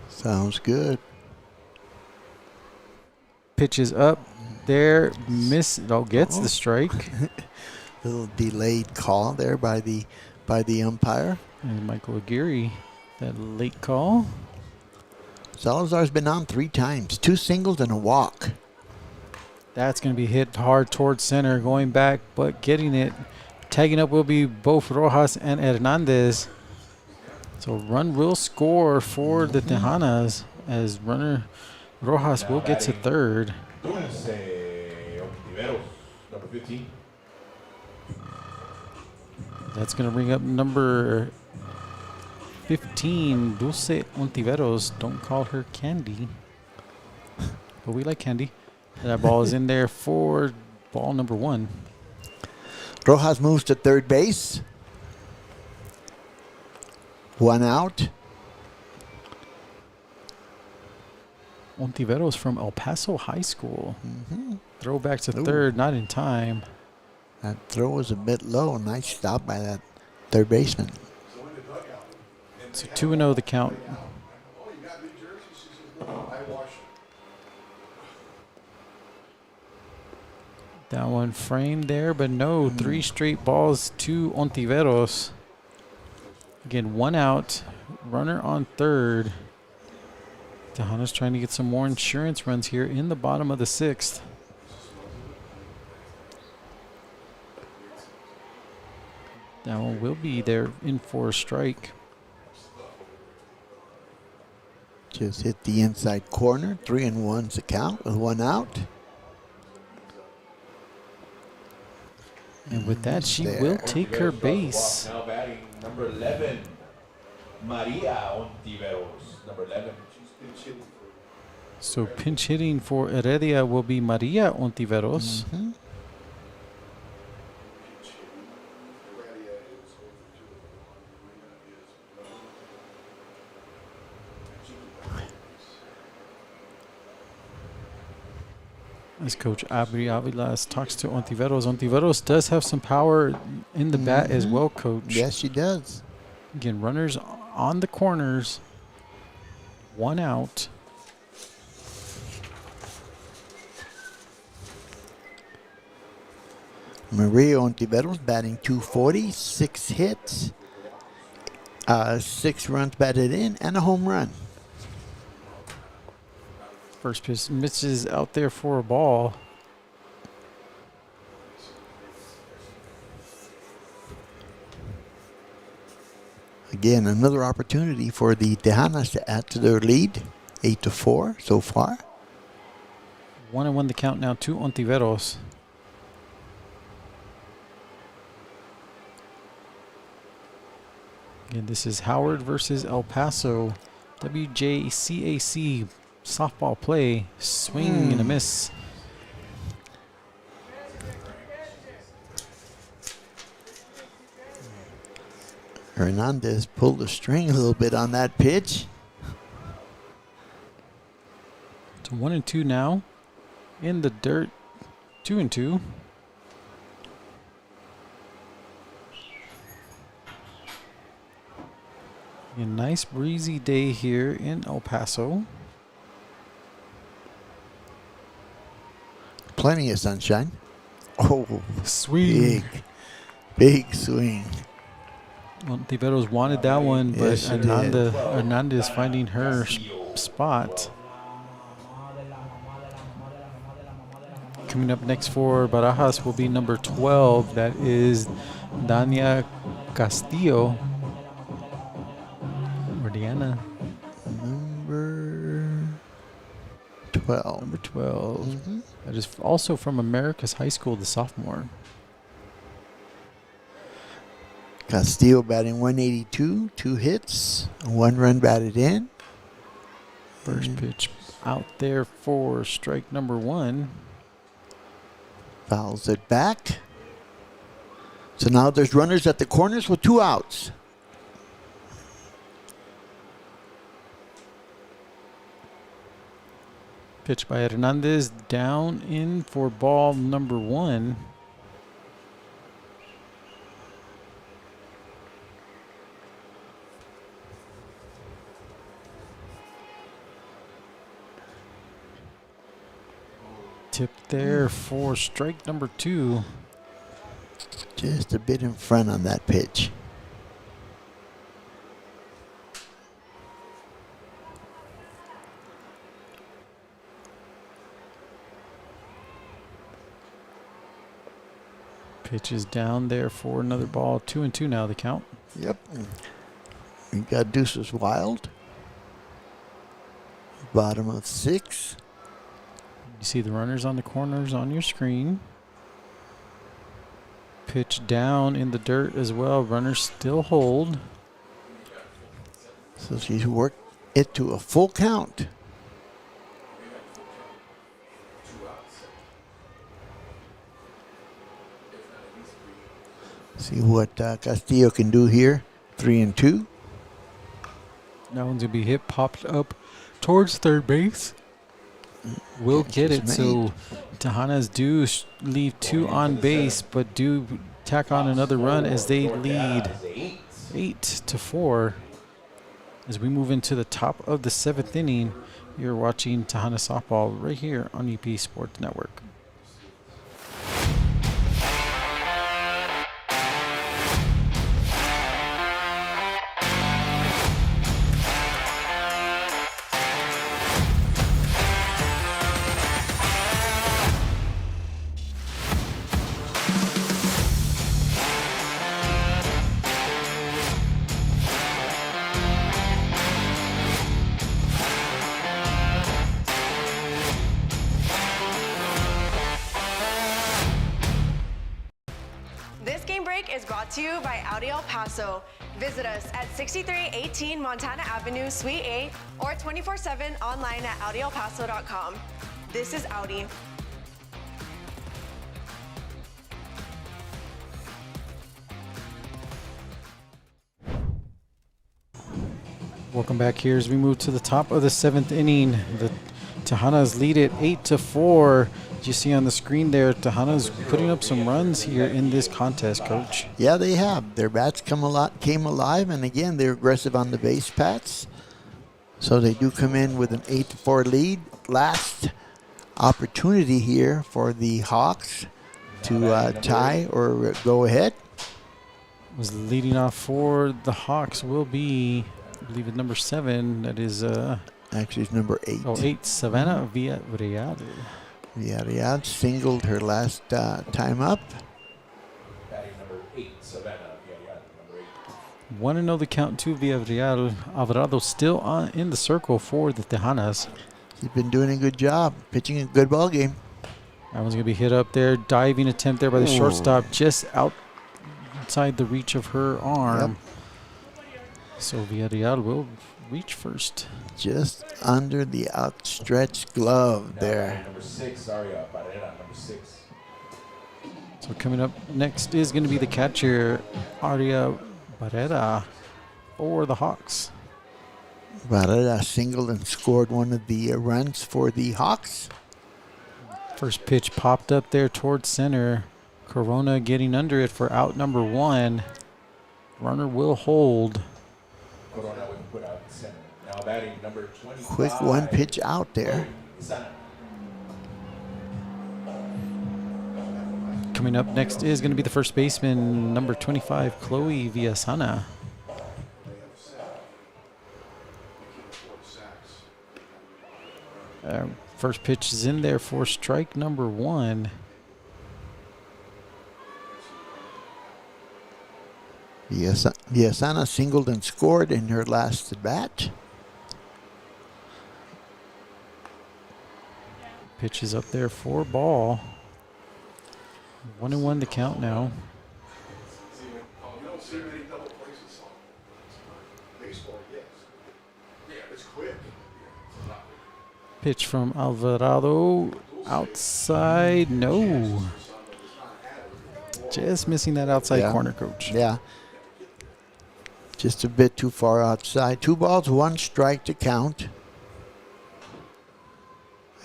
Sounds good. Pitch is up there, gets the strike. Little delayed call there by the umpire. And Michael Aguirre, that late call. Salazar's been on 3 times, 2 singles and a walk. That's going to be hit hard towards center, going back, but getting it. Tagging up will be both Rojas and Hernandez. So run will score for the Tejanas as runner Rojas will get to 3rd. That's going to bring up number 15, Dulce Ontiveros. Don't call her Candy, but we like Candy. That ball is in there for ball number 1. Rojas moves to 3rd base. 1 out. Ontiveros from El Paso High School. Throw back to 3rd, not in time. That throw was a bit low. Nice stop by that third baseman. So 2-0 the count. Oh, you got New Jersey? She says, no, I wash it. That one framed there, but no. 3 straight balls to Ontiveros. Again, 1 out. Runner on third. Tejanas trying to get some more insurance runs here in the bottom of the 6th. That one will be there in for a strike. Just hit the inside corner. 3-1's the count with 1 out. And with that, she There. will take her base. Now batting number 11, Maria Ontiveros. Number 11. She's been chilling for So pinch hitting for Heredia will be Maria Ontiveros. Mhm. Heredia is over to As Coach Abri Avilas talks to Ontiveros. Ontiveros does have some power in the bat as well, Coach. Yes, she does. Again, runners on the corners. 1 out. Maria Ontiveros batting .240, 6 hits, 6 runs batted in, and a home run. First pitch misses out there for a ball. Again, another opportunity for the Tejanas to add to their lead, 8-4 so far. 1-1 the count now to Ontiveros. Again, this is Howard versus El Paso. WJCAC softball play. Swing and a miss. Hernandez pulled the string a little bit on that pitch. It's 1-2 now. In the dirt. 2-2. A nice breezy day here in El Paso. Plenty of sunshine. Oh, Swing. big swing. Ontiveros wanted that one, but Yes, she did. Hernandez finding her spot. Coming up next for Barajas will be number 12. That is Dania Castillo. Or Diana. Number 12. Number 12. That is also from America's High School, the sophomore. Castillo batting .182, 2 hits, 1 run batted in. First pitch out there for strike number 1. Fouls it back. So now there's runners at the corners with 2 outs. Pitch by Hernandez down in for ball number 1. Tip there for strike number 2. Just a bit in front on that pitch. Pitch is down there for another ball. 2-2 now the count. Yep. We got Deuces Wild. Bottom of 6. You see the runners on the corners on your screen. Pitch down in the dirt as well. Runners still hold. So she's worked it to a full count. See what Castillo can do here. 3-2. That one's going to be hit, popped up towards third base. Will get it. So Tejanas do leave 2 on base, but do tack on another run as they lead 8-4. As we move into the top of the 7th inning, you're watching Tejana softball right here on EP Sports Network. This game break is brought to you by Audi El Paso. Visit us at 6318 Montana Avenue, Suite A, or 24/7 online at AudiElPaso.com. This is Audi. Welcome back here as we move to the top of the 7th inning. The Tejanas lead it 8-4. As you see on the screen there, Tejanas putting up some runs here in this contest, Coach. Yeah, they have. Their bats came alive, and again, they're aggressive on the base paths. So they do come in with an 8-4 lead. Last opportunity here for the Hawks to tie or go ahead. Was leading off for the Hawks will be, I believe, it's number 7. That is actually it's number 8. Oh, 8, Savannah Villarreal. Villarreal singled her last time up. Batting number 8, Savannah Villarreal, number 8. 1-0 the count to Villarreal. Alvarado still in the circle for the Tejanas. She's been doing a good job, pitching a good ball game. That one's going to be hit up there. Diving attempt there by the shortstop, just outside the reach of her arm. Yep. So Villarreal will reach first. Just under the outstretched glove there. Number 6, Aria Barrera, number 6. So coming up next is going to be the catcher, Aria Barrera, for the Hawks. Barrera singled and scored one of the runs for the Hawks. First pitch popped up there towards center. Corona getting under it for out number 1. Runner will hold. Corona will put out the center. Now batting number 25. Quick one pitch out there. Coming up next is going to be the first baseman, number 25, Chloe Villasana. First pitch is in there for strike number 1. Villasana singled and scored in her last at bat. Pitch is up there for ball. 1-1 the count now. You don't see many double places on baseball, yes. Yeah, it's quick. Pitch from Alvarado outside. No. Just missing that outside corner, Coach. Yeah. Just a bit too far outside. 2 balls, 1 strike to count.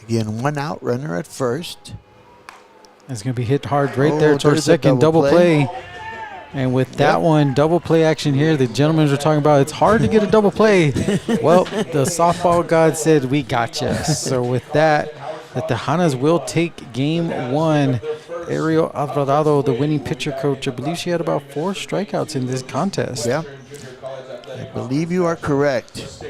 Again, 1 out, runner at first. It's going to be hit hard right there towards second. Double play. And with that one, double play action here, the gentlemen are talking about it's hard to get a double play. Well, the softball god said, we got you. So with that, the Tejanas will take game 1. Ariel Alvarado, the winning pitcher, Coach, I believe she had about 4 strikeouts in this contest. Yeah. I believe you are correct.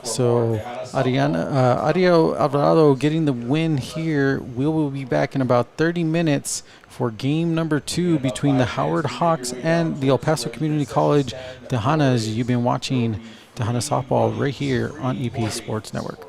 So Ariel Alvarado getting the win here. We will be back in about 30 minutes for game number 2 between the Howard Hawks and the El Paso Community College Tejanas. You've been watching Tejana softball right here on EP Sports Network.